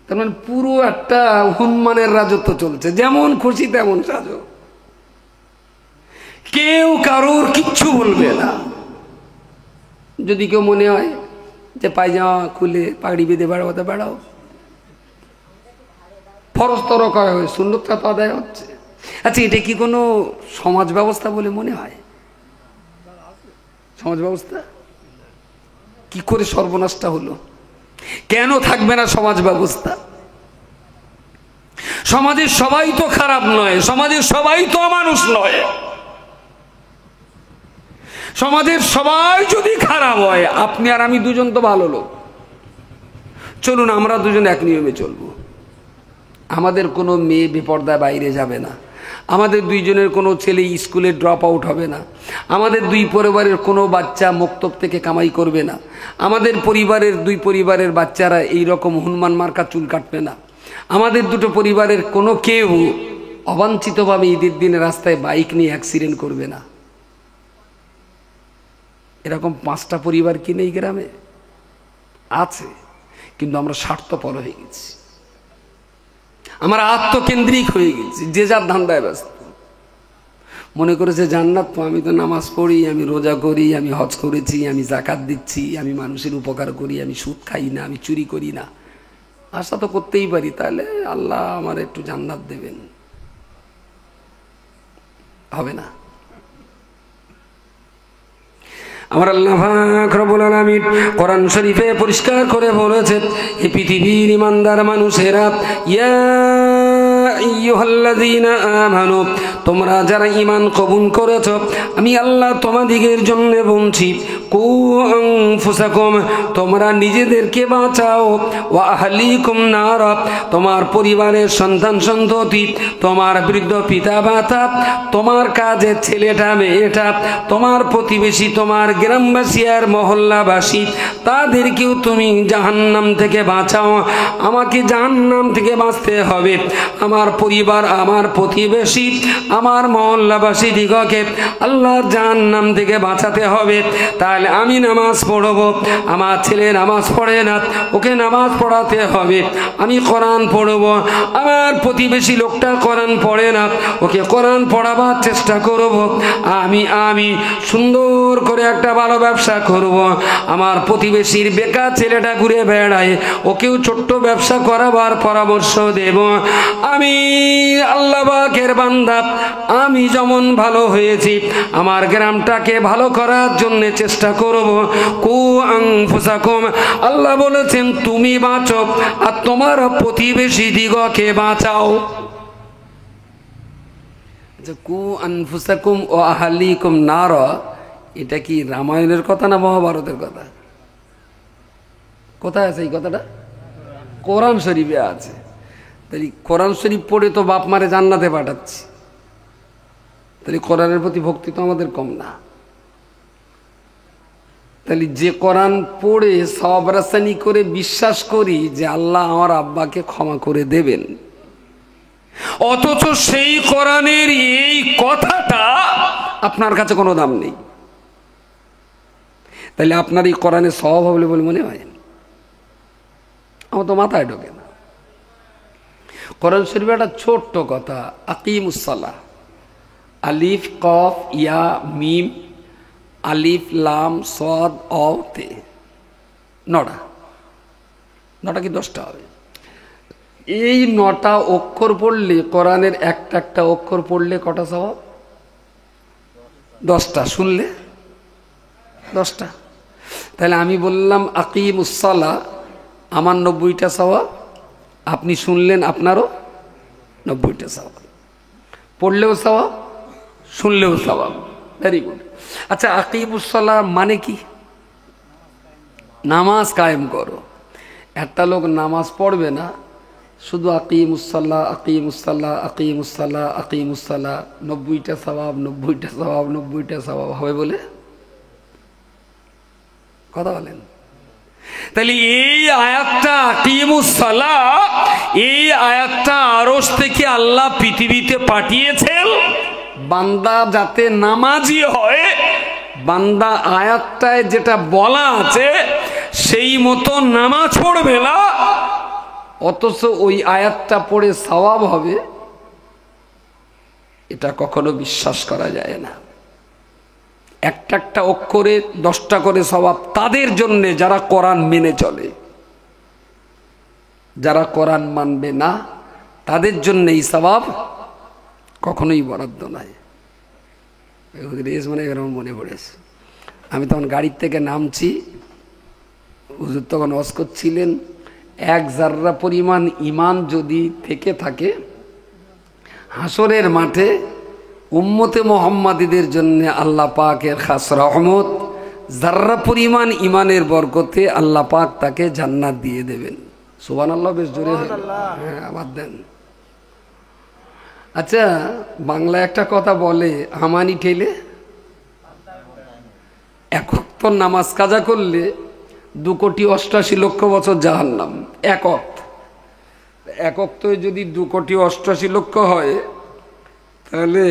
তার মানে পুরো একটা হনুমানের রাজত্ব চলছে, যেমন খুশি তেমন সাজো, কেউ কারোর কিচ্ছু বলবে না। যদি কেউ মনে হয় যে পায়জামা খুলে পাগড়ি বেঁধে বেড়াতে বেড়াও, ফরজ তো রক্ষা হয়, সুন্নতটা তো আদায় হচ্ছে। আচ্ছা, এটা কি কোনো সমাজ ব্যবস্থা বলে মনে হয়? সমাজ ব্যবস্থা কি করে সর্বনাশটা হলো? কেন থাকবে না সমাজ ব্যবস্থা? সমাজের সবাই তো খারাপ নয়, সমাজের সবাই তো মানুষ নয়। সমাজের সবাই যদি খারাপ হয়, আপনি আর আমি দুজন তো ভালো লোক। চলুন আমরা দুজন এক নিয়মে চলবো। আমাদের কোনো মেয়ে বেপর্দায় বাইরে যাবে না, আমাদের দুইজনের কোনো ছেলে স্কুলে ড্রপ আউট হবে না, আমাদের দুই পরিবারের কোনো বাচ্চা মক্তব থেকে কামাই করবে না, আমাদের পরিবারের দুই পরিবারের বাচ্চারা এই রকম হনুমান মার্কা চুল কাটবে না, আমাদের দুটো পরিবারের কোনো কেউ অবাঞ্ছিতভাবে ঈদের দিনে রাস্তায় বাইক নিয়ে অ্যাক্সিডেন্ট করবে না। এরকম 5টা পরিবার কি নেই গ্রামে? আছে, কিন্তু আমরা স্বার্থপর হয়ে গেছি, আমরা আত্মকেন্দ্রিক হয়ে গেছি, যে যার ধান্দায় ব্যস্ত। মনে করেছে জান্নাত তো, আমি তো নামাজ পড়ি, আমি রোজা করি, আমি হজ করেছি, আমি যাকাত দিচ্ছি, আমি মানুষের উপকার করি, আমি সুদ খাই না, আমি চুরি করি না, আশা তো করতেই পারি, তাহলে আল্লাহ আমার একটু জান্নাত দেবেন। হবে না। আমার আল্লাহ পাক রব্বুল আলামিন কোরআন শরীফে পরিষ্কার করে বলেছেন, এই পৃথিবীর ইমানদার মানুষেরা, ইয়া আইয়ুহাল্লাযীনা আমানু, তোমরা যারা ঈমান কবুল করেছ, আমি আল্লাহ তোমাদিগের জন্য বলছি, কু আনফুসাকুম, তোমরা নিজেদেরকে বাঁচাও, ওয়া আহলিকুম নার, তোমার পরিবারের সন্তান সন্ততি, তোমার বৃদ্ধ পিতা মাতা, তোমার কাজের ছেলেটা মেয়েটা, তোমার প্রতিবেশী, তোমার গ্রামবাসী আর মহল্লাবাসী, তাদেরকেও তুমি জাহান্নাম থেকে বাঁচাও। আমাকে জাহান্নাম থেকে বাঁচতে হবে, আমার পরিবার, আমার প্রতিবেশী, আমার মহল্লাবাসী দিগকে আল্লাহর জাহান্নাম থেকে বাঁচাতে হবে। তাহলে আমি নামাজ পড়ব, আমার ছেলে নামাজ পড়ে না, ওকে নামাজ পড়াতে হবে। আমি কোরআন পড়ব, আমার প্রতিবেশী লোকটা কোরআন পড়ে না, ওকে কোরআন পড়াবার চেষ্টা করব। আমি সুন্দর করে একটা ভালো ব্যবসা করব, আমার প্রতিবেশীর বেকার ছেলেটা ঘুরে বেড়ায়, ওকেও ছোট্ট ব্যবসা করাবার পরামর্শ দেব। আমি আল্লাহ পাকের বান্দা, আমি যেমন ভালো হয়েছি, আমার গ্রামটাকে ভালো করার জন্য চেষ্টা করব। কু আনফুসাকুম, আল্লাহ বলেছেন তুমি বাঁচো আর তোমার প্রতিবেশী দিগকে বাঁচাও। কু আনফুসাকুম ও আহলিকুম নার, এটা কি রামায়ণের কথা না মহাভারতের কথা? কোথায় আছে এই কথাটা? কোরআন শরীফে আছে। তাহলে কোরআন শরীফ পড়ে তো বাপ মারে জান্নাতে পাঠাচ্ছি, তাহলে কোরআনের প্রতি ভক্তি তো আমাদের কম না। তাহলে যে কোরআন পড়ে সব রাসানি করে বিশ্বাস করি যে আল্লাহ আমার আব্বাকে ক্ষমা করে দেবেন, অথচ সেই কোরআনের এই কথাটা আপনার কাছে কোনো দাম নেই, তাহলে আপনার এই কোরআনের সওয়াব হবে বলে মনে হয়? আমার তো মাথায় ঢোকে না। কোরআন শরীফে একটা ছোট্ট কথা, আকিমুস সালাহ, আলিফ কফ ইয়া মিম আলিফ লাম সদ অ তে, 9টা কি 10টা হবে? এই 9টা অক্ষর পড়লে, কোরআনের একটা অক্ষর পড়লে কটা সওয়াব? 10টা। শুনলে 10টা। তাহলে আমি বললাম আকিমুস সালাহ, আমার 90টা সওয়াব, আপনি শুনলেন আপনারও 90টা সওয়াব, পড়লেও সওয়াব, শুনলেও সওয়াব। Very good. আচ্ছা, আকিমুস সালাহ মানে কি? নামাজ কায়েম করো। একটা লোক নামাজ পড়বে না, শুধু আকিমুস সালাহ আকিমুস সালাহ আকিমুস সালাহ আকিমুস সালাহ, 90টা সওয়াব 90টা সওয়াব 90টা সওয়াব হবে বলে কথা বলেন? তাহলে এই আয়াতটা আকিমুস সালাহ, এই আয়াতটা আরশ থেকে আল্লাহ পৃথিবীতে পাঠিয়েছেন বান্দা যাতে নামাজি হয়। বান্দা আয়াতটায় যেটা বলা আছে সেই মতো নামাজ পড়বে না, অথচ ওই আয়াতটা পড়ে সওয়াব হবে, এটা কখনো বিশ্বাস করা যায় না। একটা অক্ষরে 10টা করে সওয়াব তাদের জন্য যারা কোরআন মেনে চলে, যারা কোরআন মানবে না তাদের জন্য এই সওয়াব কখনোই বরাদ্দ নাই। মানে এরকম মনে পড়েছে, আমি তখন গাড়ির থেকে নামছি, হুজুর তখন ওয়াজ করছিলেন, এক জাররা পরিমাণ ইমান যদি থেকে থাকে, হাসরের মাঠে উম্মতে মোহাম্মদীদের জন্য আল্লাহ পাকের খাস রহমত, জাররা পরিমাণ ইমানের বরকতে আল্লাহ পাক তাকে জান্নাত দিয়ে দেবেন। সুবহানাল্লাহ, বেশ জোরে হলো। হ্যাঁ, আবার দেন। আচ্ছা, বাংলা একটা কথা বলে, আমানি ঠেলে এক ওয়াক্ত নামাজ কাজা করলে 2,88,00,000 বছর জাহান্নাম। এক ওয়াক্ত যদি 2,88,00,000 হয়, তাহলে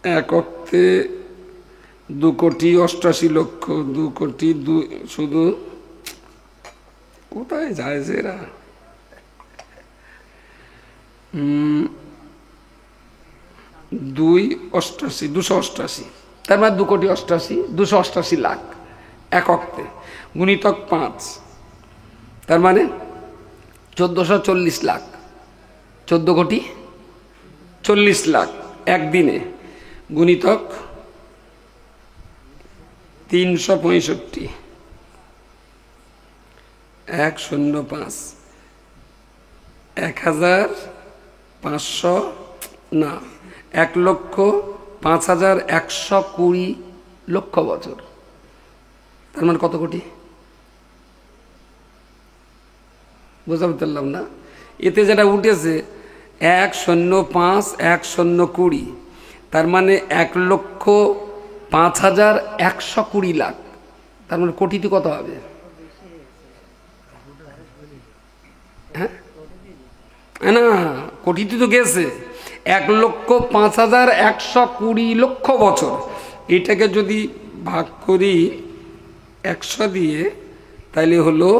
এক ওয়াক্তে 2,88,00,000, 2 কোটি শুধু কোথায় যায় এরা? 288, তার মানে 2,88,288,00,000 এক অক্টে, গুণিতক 5, তার মানে 1,440,00,000, 14,40,00,000 একদিনে, গুণিতক 365, 105, 1,500 না, 1,05,120 বছর, তার মানে কত কোটি? বুঝতে পারলাম না। এতে যেটা উঠেছে 1,05,120, তার মানে 1,05,120,00,000, তার মানে কোটিতে কত হবে? হ্যাঁ না, কোটিতে তো গেছে। 1,05,120,00,000 বছর, এটাকে যদি ভাগ করি 100 দিয়ে, তাইলে হলো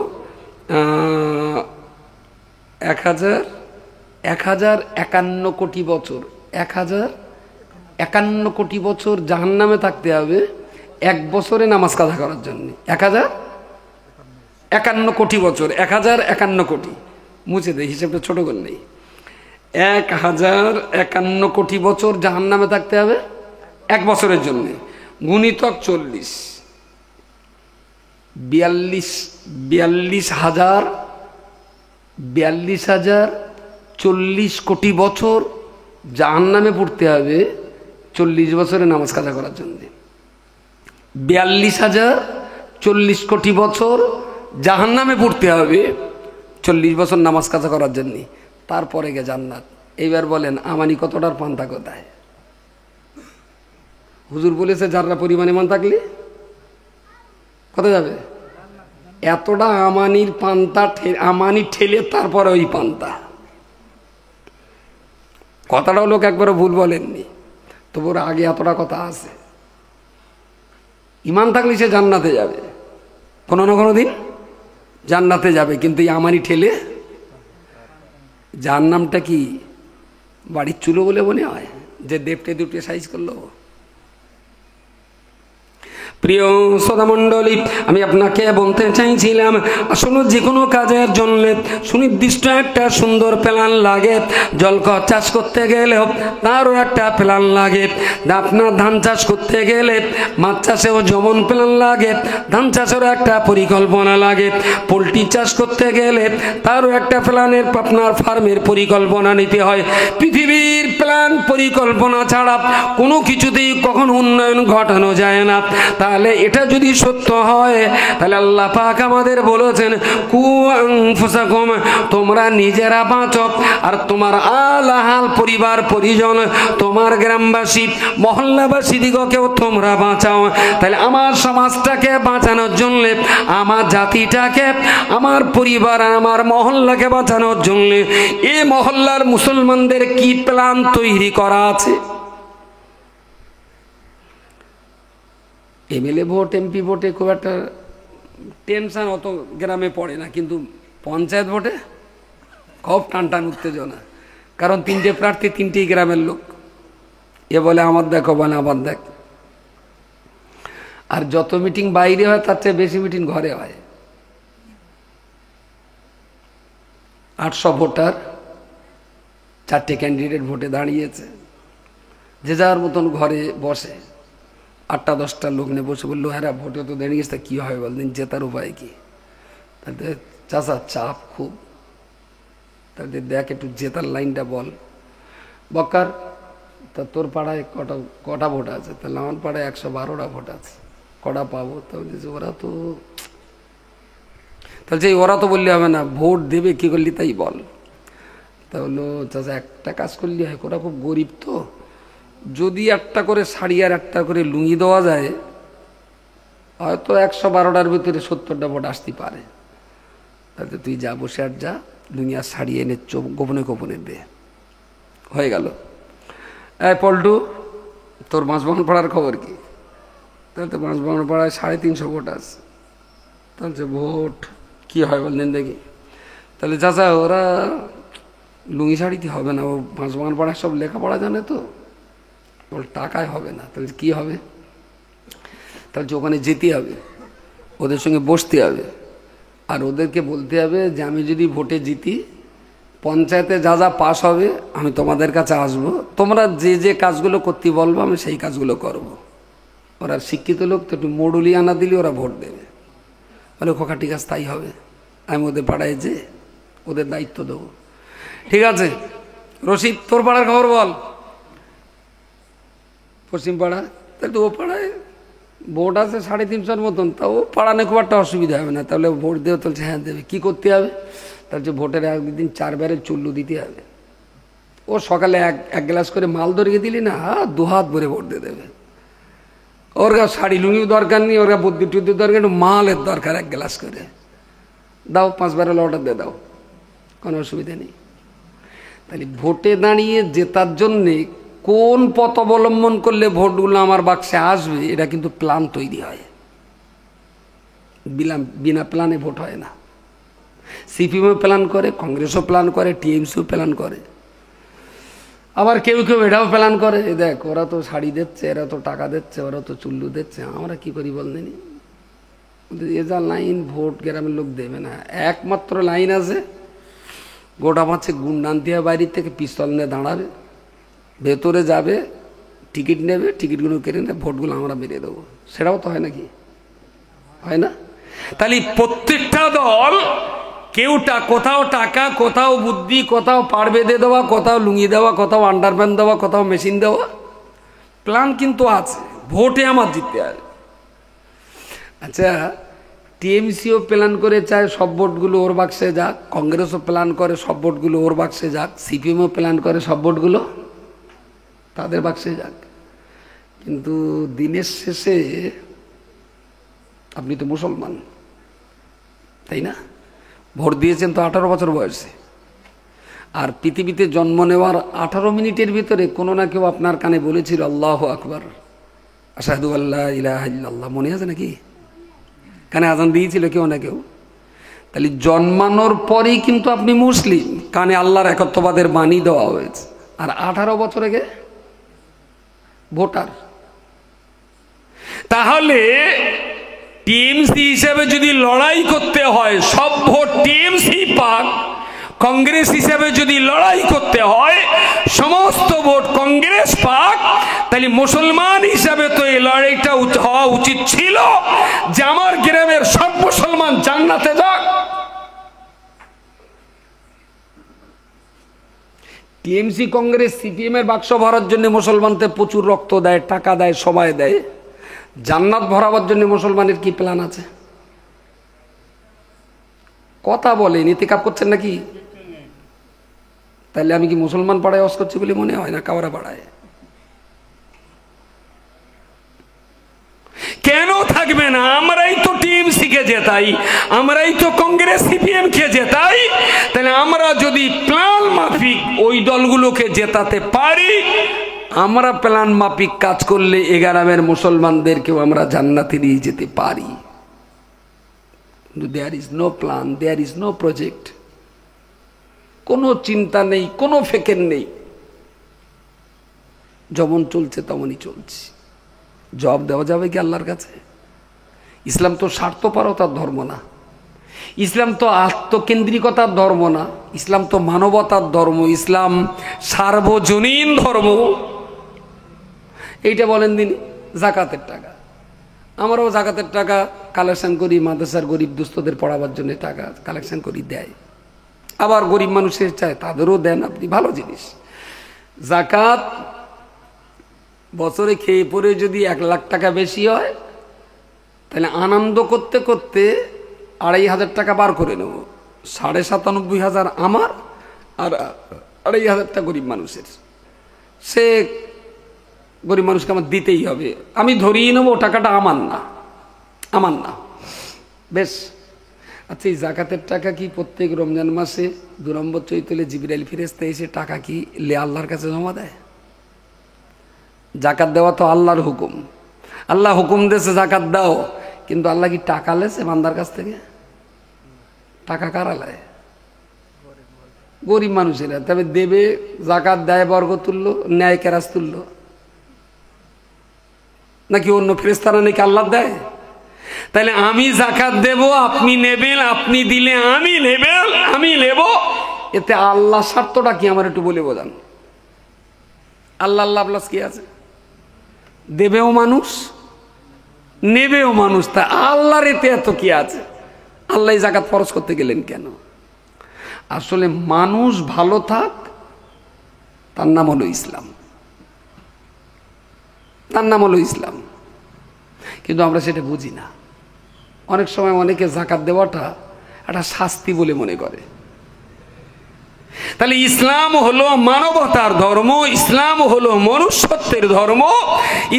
1,051 কোটি বছর। 1,051 কোটি বছর জাহান্নামে থাকতে হবে এক বছরে নামাজ কাজা করার জন্য। 1,051 কোটি বছর, 1,051 কোটি, মুছে দেয়, হিসেবটা ছোট করে নেই। 1,051 কোটি বছর জাহান্নামে থাকতে হবে এক বছরের জন্য, গুণিতক 40, 42,040 কোটি বছর জাহান্নামে পড়তে হবে 40 বছরে নামাজ কাজা করার জন্য। 42,040 কোটি বছর জাহান্নামে পড়তে হবে 40 বছর নামাজ কাজা করার জন্য, তারপরে গে জান্নাত। এইবার বলেন আমানি কতটার পান্তা কোথায়? হুজুর বলেছে যারা পরিমাণ ইমান থাকলে কত যাবে? এতটা আমানির পান্তা, আমানি ঠেলে তারপরে ওই পান্তা। কথাটাও লোক একবারও ভুল বলেননি, তবুর আগে এতটা কথা আছে। ইমান থাকলে সে জান্নাতে যাবে, কোনো না কোনো দিন জান্নাতে যাবে, কিন্তু এই আমানি ঠেলে জাহান্নামটা কি বাড়ির চুলো বলে মনে হয় যে দেবটে দুপটে সাইজ করলো? প্রিয় শ্রোতামণ্ডলী, আমি আপনাকে বলতে চাইছিলাম, আসলে যে কোনো কাজের জন্য সুনির্দিষ্ট একটা সুন্দর প্ল্যান লাগে। জল চাষ করতে গেলেও তারও একটা প্ল্যান লাগে। আপনার ধান চাষ করতে গেলে, মাছ চাষেও যেমন প্ল্যান লাগে, ধান চাষেরও একটা পরিকল্পনা লাগে। পোলট্রি চাষ করতে গেলে তারও একটা প্ল্যানের, আপনার ফার্মের পরিকল্পনা নিতে হয়। পৃথিবীর প্ল্যান পরিকল্পনা ছাড়া কোনো কিছুতেই কখনো উন্নয়ন ঘটানো যায় না। তাহলে এটা যদি সত্য হয়, তাহলে আল্লাহ পাক আমাদের বলেছেন কু আনফুসাকুম, তোমরা নিজেরা বাঁচো আর তোমার আলাহাল পরিবার পরিজন, তোমার গ্রামবাসী মহল্লাবাসী দিগকেও তোমরা বাঁচাও। তাহলে আমার সমাজটাকে বাঁচানোর জন্য, আমার জাতিটাকে, আমার পরিবার আর আমার মহল্লাকে বাঁচানোর জন্য এই মহল্লার মুসলমানদের কি প্ল্যান তৈরি করা আছে? এমএলএ ভোট, এমপি ভোটে খুব একটা টেনশন অত গ্রামে পড়ে না, কিন্তু পঞ্চায়েত ভোটে খুব টান টান উত্তেজনা। কারণ 3টে প্রার্থী, 3টেই গ্রামের লোক। এ বলে আমার দেখ, বলে আমার দেখ। আর যত মিটিং বাইরে হয় তার চেয়ে বেশি মিটিং ঘরে হয়। 800 ভোটার, 4টে ক্যান্ডিডেট ভোটে দাঁড়িয়েছে, যে যার মতন ঘরে বসে। 8-10টা লোক নিয়ে বসে বললো, হ্যাঁ ভোটে তো দেড়ে গেছে, তা কী হয় বলদিন, জেতার উপায় কি? তাদের চাচা চাপ খুব, তাদের দেখ একটু জেতার লাইনটা বল। বক্কার, তা তোর পাড়ায় কটা ভোট আছে? তাহলে আমার পাড়ায় 112টা ভোট আছে, কটা পাবো? তা বলছে ওরা তো, তাহলে ওরা তো বললে হবে না, ভোট দেবে কী করলি তাই বল। তা বললো, চাচা একটা কাজ করলি হয়, ওরা খুব গরিব তো, যদি একটা করে শাড়ি আর একটা করে লুঙ্গি দেওয়া যায়, হয়তো 112টার ভিতরে 70টা ভোট আসতে পারে। তাহলে তুই যা, বসে আর যা, লুঙ্গি আর শাড়ি এনে গোপনে গোপনে দে। হয়ে গেল। এই পল্টু, তোর বাঁশবাগান পাড়ার খবর কি? তাহলে তো বাঁশবাগান পাড়ায় 350 ভোট আছে। তাহলে ভোট কি হয় বললেন দেখি। তাহলে চাচা ওরা লুঙ্গি শাড়িতে হবে না, ও বাঁশবাগান পাড়ায় সব লেখাপড়া জানে তো, ওর টাকায় হবে না। তাহলে কি হবে? তাহলে ওখানে যেতে হবে, ওদের সঙ্গে বসতে হবে, আর ওদেরকে বলতে হবে যে আমি যদি ভোটে জিতি, পঞ্চায়েতে যা যা পাস হবে আমি তোমাদের কাছে আসবো, তোমরা যে যে কাজগুলো করতে বলবো আমি সেই কাজগুলো করব। ওরা শিক্ষিত লোক তো, একটু মডুলি আনা দিলে ওরা ভোট দেবে। বলে খোকা ঠিক আছে, তাই হবে, আমি ওদের পাড়ায় যে ওদের দায়িত্ব দেবো। ঠিক আছে রশিদ, তোর পাড়ার খবর বল। পশ্চিম পাড়া, তাহলে তো ও পাড়ায় ভোট আছে 350 মতন, তা ও পাড়ানে খুব একটা অসুবিধা হবে না। তাহলে ভোট দেবে, বলছে হ্যাঁ দেবে। কী করতে হবে? তাহলে ভোটের একদিন 4 বারে চুল্লু দিতে হবে। ও সকালে এক গ্লাস করে মাল ধরিয়ে দিলি না, 2 হাত ভরে ভোট দিয়ে দেবে। ওর গা শাড়ি লুঙ্গিও দরকার নেই, ওর গা বুদ্ধি টুদ্ধির দরকার, একটু মালের দরকার, 1 গ্লাস করে দাও, 5 বারেল অর্ডার দিয়ে দাও, কোনো অসুবিধা নেই। তাহলে ভোটে দাঁড়িয়ে জেতার জন্যে কোন পথ অবলম্বন করলে ভোটগুলো আমার বাক্সে আসবে, এটা কিন্তু প্ল্যান তৈরি হয়। বিনা প্ল্যানে ভোট হয় না। সিপিএমও প্ল্যান করে, কংগ্রেসও প্ল্যান করে, টিএমসিও প্ল্যান করে, আবার কেউ কেউ এটাও প্ল্যান করে, দেখ ওরা তো শাড়ি দিচ্ছে, এরা তো টাকা দিচ্ছে, ওরা তো চুল্লু দিচ্ছে, আমরা কি করি বলতেনি? এ যা লাইন, ভোট গ্রামের লোক দেবে না। একমাত্র লাইন আছে, গোটা পাচ্ছে গুন্ডান দিয়ে বাইরে থেকে পিস্তল নিয়ে দাঁড়াবে, ভেতরে যাবে, টিকিট নেবে, টিকিটগুলো কেড়ে নেবে, ভোটগুলো আমরা মেরে দেবো। সেটাও তো হয় নাকি? হয় না? তাহলে প্রত্যেকটা দল কেউটা কোথাও টাকা, কোথাও বুদ্ধি, কোথাও পাড় বেঁধে দেওয়া, কোথাও লুঙ্গি দেওয়া, কোথাও আন্ডারপ্যান্ট দেওয়া, কোথাও মেশিন দেওয়া, প্ল্যান কিন্তু আছে। ভোটে আমার জিততে হবে। আচ্ছা, টিএমসিও প্ল্যান করে চায় সব ভোটগুলো ওর বাক্সে যাক, কংগ্রেসও প্ল্যান করে সব ভোটগুলো ওর বাক্সে যাক, সিপিএমও প্ল্যান করে সব ভোটগুলো তাদের বাক্সে যাক। কিন্তু দিনের শেষে আপনি তো মুসলমান, তাই না? ভোট দিয়েছেন তো 18 বছর বয়সে, আর পৃথিবীতে জন্ম নেওয়ার 18 মিনিটের ভিতরে কোনো না কেউ আপনার কানে বলেছিল আল্লাহু আকবার, আশহাদু আল্লা ইলাহা ইল্লাল্লাহ, মনে আছে নাকি? কানে আজান দিয়েছিল কেউ না কেউ। তাহলে জন্মানোর পরেই কিন্তু আপনি মুসলিম, কানে আল্লাহর একত্ববাদের বাণী দেওয়া হয়েছে। আর 18 বছর আগে ভোটার। তাহলে টিএমসি হিসেবে যদি লড়াই করতে হয়, সব ভোট টিএমসি পাক, কংগ্রেস হিসেবে যদি লড়াই করতে হয় সমস্ত ভোট কংগ্রেস পাক, তাহলে মুসলমান হিসাবে তো এই লড়াইটা হওয়া উচিত ছিল যে আমার গ্রামের সব মুসলমান জান্নাতে যাক। টিএমসি, কংগ্রেস, সিপিএম এর বাক্স ভরার জন্য মুসলমানদের প্রচুর রক্ত দেয়, টাকা দেয়, সময় দেয়। জান্নাত ভরাবার জন্য মুসলমানের কি প্ল্যান আছে? কথা বলে ইতিকাফ করছেন নাকি? তাহলে আমি কি মুসলমান পাড়ায় ওয়াজ করছি বলে মনে হয় না? কাওড়া পাড়ায় কেন থাকবে না? আমরাই তো টিএমসি কে জেতাই, আমরাই তো কংগ্রেস সিপিএম কে জেতাই। তাহলে আমরা যদি প্ল্যান মাফিক ওই দলগুলোকে জেতাতে পারি, আমরা প্ল্যান মাফিক কাজ করলে 11 গ্রামের মুসলমানদেরকেও আমরা জান্নাতে নিয়ে যেতে পারি। কিন্তু there is no plan, there is no project, কোনো চিন্তা নেই, কোনো ফেকের নেই, যেমন চলছে তেমনই চলছে। জবাব দেওয়া যাবে কি আল্লাহর কাছে? ইসলাম তো স্বার্থপরতার ধর্ম না, ইসলাম তো আত্মকেন্দ্রিকতার ধর্ম না, ইসলাম তো মানবতার ধর্ম, ইসলাম সার্বজনীন ধর্ম। এইটা বলেন দিন। জাকাতের টাকা। আমরাও জাকাতের টাকা কালেকশন করি, মাদ্রাসার গরিব দুস্থদের পড়াবার জন্য টাকা কালেকশন করি, দেয়। আবার গরিব মানুষের চায়, তাদেরও দেন আপনি, ভালো জিনিস। জাকাত বছরে খেয়ে পরে যদি 1 লাখ টাকা বেশি হয়, তাহলে আনন্দ করতে করতে 2,500 টাকা বার করে নেব। 97,500 আমার আর 2,500 টাকা গরিব মানুষের। সে গরিব মানুষকে আমার দিতেই হবে, আমি ধরিয়ে নেবো টাকাটা আমার না, আমার না। বেশ, আচ্ছা এই জাকাতের টাকা কি প্রত্যেক রমজান মাসে 2 নম্বর চৈতলে জিবরাইল ফেরেশতা এসে টাকা কি আল্লাহর কাছে জমা দেয়? জাকাত দেওয়া তো আল্লাহর হুকুম, আল্লাহ হুকুম দিয়েছে জাকাত দাও, কিন্তু আল্লাহ কি টাকা লেছে বান্দার কাছ থেকে? টাকা কারা লেয়? গরিব মানুষেরা। তবে দেবে, জাকাত দেয় বর্গ তুললো, ন্যায় কেরাস তুললো, নাকি অন্য ফেরেশতারা নাকি আল্লাহ দেয়? তাহলে আমি জাকাত দেব, আপনি নেবেন, আপনি দিলে আমি নেবেন, আমি নেব, এতে আল্লাহ স্বার্থটা কি আমার একটু বলে বোঝান। আল্লাহ আল্লাহ প্লাস কি আছে? দেবেও মানুষ, নেবেও মানুষ, তা আল্লাহর এতে এত কি আছে? আল্লাহ জাকাত ফরজ করতে গেলেন কেন? আসলে মানুষ ভালো থাক, তার নাম হলো ইসলাম, তার নাম হলো ইসলাম। কিন্তু আমরা সেটা বুঝি না। অনেক সময় অনেকে জাকাত দেওয়াটা একটা শাস্তি বলে মনে করে। তাহলে ইসলাম হলো মানবতার ধর্ম, ইসলাম হলো মনুষ্যত্বের ধর্ম,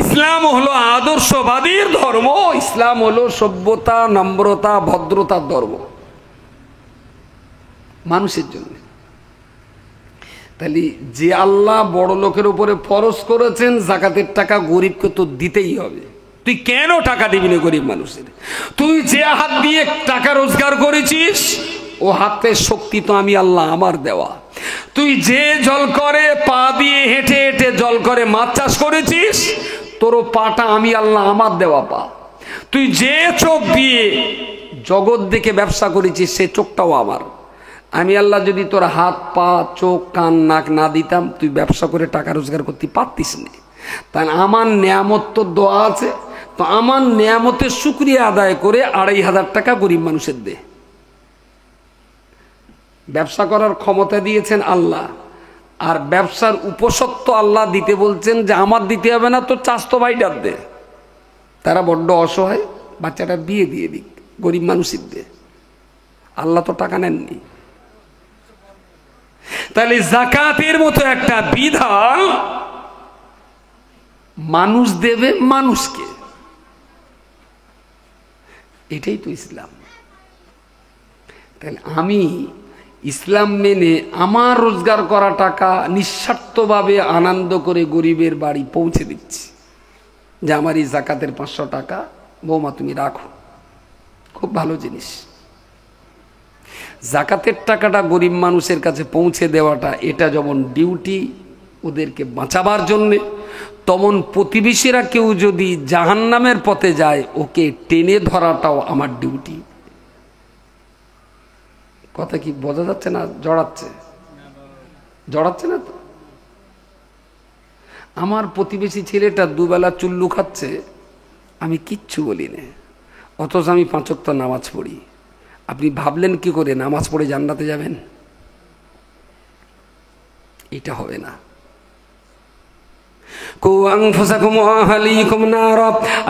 ইসলাম হলো আদর্শবাদীর ধর্ম, ইসলাম হলো সভ্যতা, নম্রতা, ভদ্রতার ধর্ম মানুষের জন্য। তাহলে যে আল্লাহ বড় লোকের উপরে ফরজ করেছেন জাকাতের টাকা গরিবকে তো দিতেই হবে। তুই কেন টাকা দিবি না গরিব মানুষের? তুই যে হাত দিয়ে টাকা রোজগার করেছিস, ও হাতের শক্তি তো আমি আল্লাহ আমার দেওয়া। তুই যে জল করে পা দিয়ে হেঁটে হেঁটে জল করে মাছ চাষ করেছিস, তোরও পাটা আমি আল্লাহ আমার দেওয়া পা। তুই যে চোখ দিয়ে জগৎ দেখে ব্যবসা করেছিস, সে চোখটাও আমার। আমি আল্লাহ যদি তোর হাত পা চোখ কান নাক না দিতাম, তুই ব্যবসা করে টাকা রোজগার করতে পারতিস না। তাই আমার নেয়ামত তো দোয়া আছে, তো আমার নেয়ামতের শুকরিয়া আদায় করে 2,500 টাকা গরিব মানুষের দে। ব্যবসা করার ক্ষমতা দিয়েছেন আল্লাহ, আর ব্যবসার উপসত্ব আল্লাহ দিতে বলছেন যে আমার দিতে হবে না, তো চাস্তো ভাইটার দে। তারা বড্ড অসহায়, বাচ্চাটার বিয়ে দিয়ে দিক, গরিব মানুষের দে। আল্লাহ তো টাকা নেননি। তাহলে জাকাতের মতো একটা বিধান মানুষ দেবে মানুষকে, এটাই তো ইসলাম। তাহলে আমি ইসলাম মেনে আমার রোজগার করা টাকা নিঃস্বার্থভাবে আনন্দ করে গরিবের বাড়ি পৌঁছে দিচ্ছি, যে আমার এই জাকাতের 500 টাকা বৌমা তুমি রাখো, খুব ভালো জিনিস। জাকাতের টাকাটা গরিব মানুষের কাছে পৌঁছে দেওয়াটা, এটা যেমন ডিউটি ওদেরকে বাঁচাবার জন্যে, তেমন প্রতিবেশীরা কেউ যদি জাহান্নামের পথে যায়, ওকে টেনে ধরাটাও আমার ডিউটি। কথা কি বোঝা যাচ্ছে না? জড়াচ্ছে? জড়াচ্ছে না তো? আমার প্রতিবেশী ছেলেটা দুবেলা চুল্লু খাচ্ছে, আমি কিচ্ছু বলি না, অথচ আমি 5 ওয়াক্ত নামাজ পড়ি। আপনি ভাবলেন কি করে নামাজ পড়ে জান্নাতে যাবেন? এটা হবে না।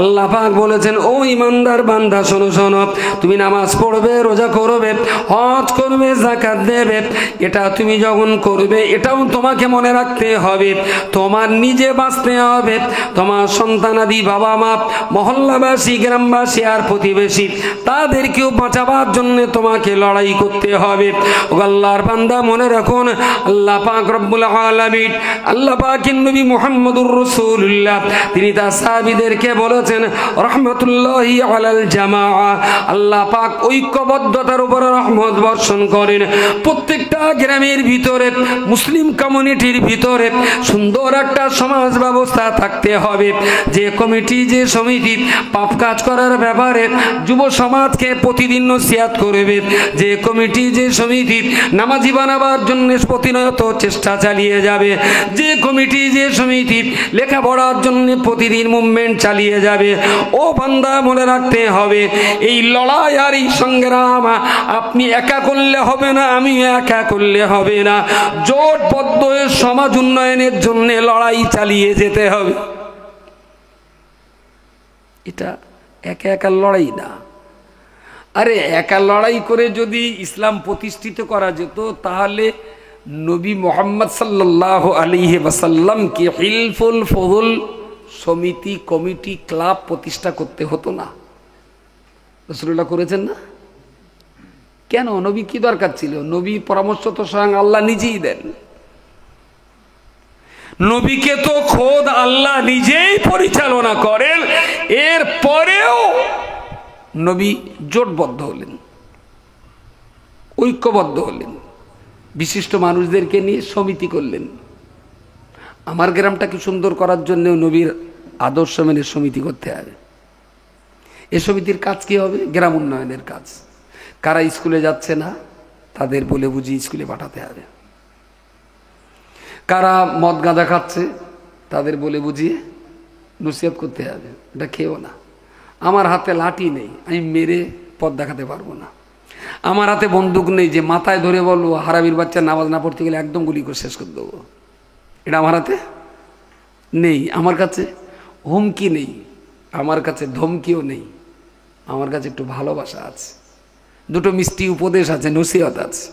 আল্লাহ পাক বলেছেন, ও ইমানদার বান্দা শোনো শোনো, তুমি নামাজ পড়বে, রোজা করবে, হজ করবে, যাকাত দেবে, এটা তুমি যখন করবে, এটাও তোমাকে মনে রাখতে হবে তোমার নিজে বাঁচতে হবে, তোমার সন্তানাদি, বাবা মা, মহল্লাবাসী, গ্রামবাসী আর প্রতিবেশী, তাদেরকেও বাঁচাবার জন্য তোমাকে লড়াই করতে হবে। ও আল্লাহর বান্দা মনে রাখুন, আল্লাহ পাক রব্বুল আলামিন, আল্লাহ পাকের নবী মুহাম্মদুর রাসূলুল্লাহ, তিনি তার সাহাবীদেরকে বলেছেন রাহমাতুল্লাহি আলাল জামাআ। আল্লাহ পাক ঐক্যবদ্ধতার উপরে রহমত বর্ষণ করেন। প্রত্যেকটা গ্রামের ভিতরে, মুসলিম কমিউনিটির ভিতরে সুন্দর একটা সমাজ ব্যবস্থা থাকতে হবে, যে কমিটি, যে সমিতি পাপ কাজ করার ব্যাপারে যুব সমাজকে প্রতিদিন নসিহত করবে, যে কমিটি, যে সমিতি নামাজি বানাবার জন্য প্রতিনিয়ত চেষ্টা চালিয়ে যাবে, যে কমিটি, যে সমিতি লেখাপড়ার জন্য প্রতিদিন মুভমেন্ট চালিয়ে যাবে। ও বান্দা, মনে রাখতে হবে এই লড়াই আর এই সংগ্রাম আপনি একা করলে হবে না, আমি একা করলে হবে না, জোটবদ্ধ হয়ে সমাজ উন্নয়নের জন্য লড়াই চালিয়ে যেতে হবে। এটা একা একা লড়াই না। আরে একা লড়াই করে যদি ইসলাম প্রতিষ্ঠিত করা যেত তাহলে নবী মুহাম্মদ সাল্লাল্লাহু আলাইহি ওয়াসাল্লামকে হিলফুল ফজল সমিতি, কমিটি, ক্লাব প্রতিষ্ঠা করতে হতো না। রাসূলুল্লাহ করেছেন না? কেন? নবী কি দরকার ছিল? নবী পরামর্শ তো স্বয়ং আল্লাহ নিজেই দেন। নবীকে তো খোদ আল্লাহ নিজেই পরিচালনা করেন, এর পরেও নবী জোটবদ্ধ হলেন, ঐক্যবদ্ধ হলেন, বিশিষ্ট মানুষদেরকে নিয়ে সমিতি করলেন। আমার গ্রামটাকে সুন্দর করার জন্য নবীর আদর্শ মেনে সমিতি করতে হবে। এ সমিতির কাজ কি হবে? গ্রাম উন্নয়নের কাজ। কারা স্কুলে যাচ্ছে না তাদের বলে বুঝিয়ে স্কুলে পাঠাতে হবে। কারা মদ গাঁজা খাচ্ছে তাদের বলে বুঝিয়ে নসিহত করতে হবে, এটা খেও না। আমার হাতে লাঠি নেই, আমি মেরে পথ দেখাতে পারবো না। আমার হাতে বন্দুক নেই যে মাথায় ধরে বলবো হারামির বাচ্চা নামাজ না পড়তে গেলে একদম গুলি করে শেষ করে দেবো, এটা আমার হাতে নেই। আমার কাছে হুমকি নেই, আমার কাছে ধমকিও নেই, আমার কাছে একটু ভালোবাসা আছে, দুটো মিষ্টি উপদেশ আছে, নসিহত আছে।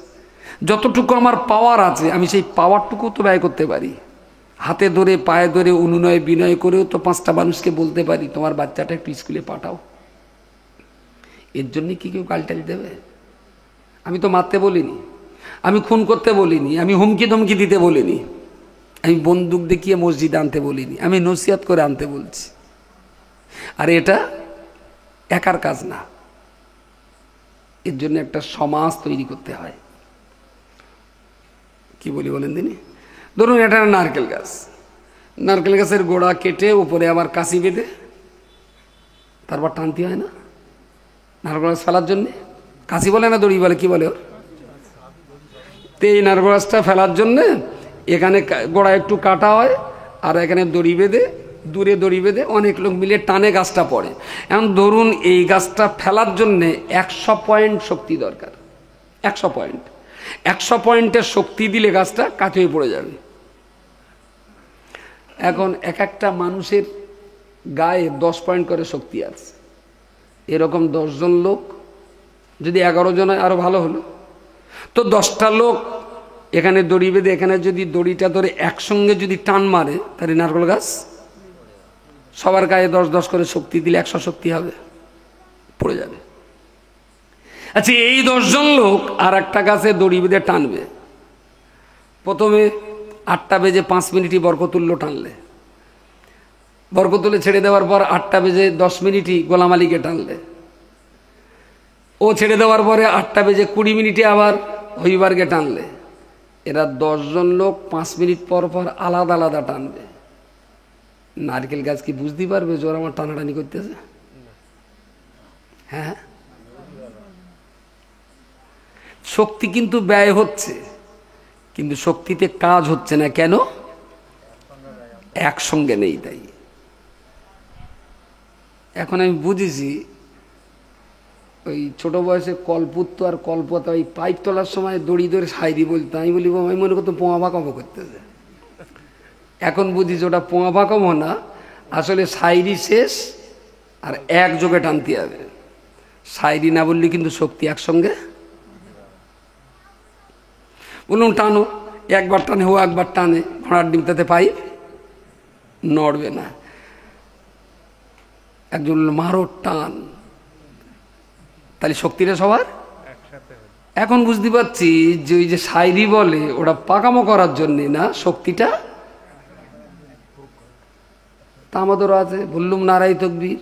যতটুকু আমার পাওয়ার আছে আমি সেই পাওয়ারটুকু তো ব্যয় করতে পারি। হাতে ধরে পায়ে ধরে অনুনয় বিনয় করেও তো 5টা মানুষকে বলতে পারি তোমার বাচ্চাটা একটু স্কুলে পাঠাও। এর জন্য কি কেউ গালটাল দেবে? আমি তো মারতে বলিনি, আমি খুন করতে বলিনি, আমি হুমকি ধমকি দিতে বলিনি, আমি বন্দুক দেখিয়ে মসজিদে আনতে বলিনি, আমি নসিহত করে আনতে বলছি। আর এটা একার কাজ না, এর জন্য একটা সমাজ তৈরি করতে হয়। কি বলি বলেন দিনি? ধরুন এটা নারকেল গাছ, নারকেল গাছের গোড়া কেটে উপরে আবার কাশি বেঁধে তারপর টানতে হয় না? নারকেল গাছ ফেলার জন্যে কাশি বলে না দড়ি বলে, কি বলে? তো এই নারকেল গাছটা ফেলার জন্যে এখানে গোড়া একটু কাটা হয় আর এখানে দড়ি বেঁধে, দূরে দড়ি বেঁধে অনেক লোক মিলে টানে গাছটা পড়ে। এখন ধরুন এই গাছটা ফেলার জন্যে 100 পয়েন্ট শক্তি দরকার, 100 পয়েন্ট। 100 পয়েন্টের শক্তি দিলে গাছটা কাঠ হয়ে পড়ে যাবে। এখন এক একটা মানুষের গায়ে 10 পয়েন্ট করে শক্তি আছে। এরকম 10 জন লোক যদি 11 জন হয় আরো ভালো হলো। তো 10টা লোক এখানে দড়ি বেঁধে এখানে যদি দড়িটা ধরে একসঙ্গে যদি টান মারে তাহলে নারকেল গাছ সবার গায়ে 10-10 করে শক্তি দিলে 100 শক্তি হবে, পড়ে যাবে। আচ্ছা, এই 10 জন লোক আর একটা গাছে দড়ি বেঁধে টানবে। প্রথমে 8টা বেজে 5 মিনিটই বরকতুল্য টানলে, বরকতুল্য ছেড়ে দেওয়ার পর 8টা বেজে 10 মিনিটই গোলাম আলীকে টানলে, ও ছেড়ে দেওয়ার পরে 8টা বেজে 20 মিনিটে আবার হইবারকে টানলে। এরা 10 জন লোক 5 মিনিট পর পর আলাদা আলাদা টানবে। নারকেল গাছ কি বুঝতে পারবে যে ওরা আমার টানাটানি করতেছে? হ্যাঁ, শক্তি কিন্তু ব্যয় হচ্ছে, কিন্তু শক্তিতে কাজ হচ্ছে না। কেন? একসঙ্গে নেই। তাই এখন আমি বুঝেছি ওই ছোট বয়সে কলপুত্ত আর কল্পতা ওই পাইপ তোলার সময় দড়ি ধরে সাইরি বলতো, আমি বলি আমি মনে করতো পোঙা পাকামো করতেছে। এখন বুঝিস ওটা পোঙা পাকামো না, আসলে সাইরি শেষ আর একযোগে টানতে হবে। সাইরি না বললে কিন্তু শক্তি একসঙ্গে। বলুন টানো, একবার টানে ও একবার টানে, ঘোড়ার ডিমটাতে পাইপ নড়বে না। একজন মারো টান, তাহলে শক্তিটা সবার। এখন বুঝতে পারছি যে ওই যে সাইরি বলে ওটা পাকামো করার জন্যে না, শক্তিটা তা আমাদেরও আছে। বললুম নারাই তকবীর,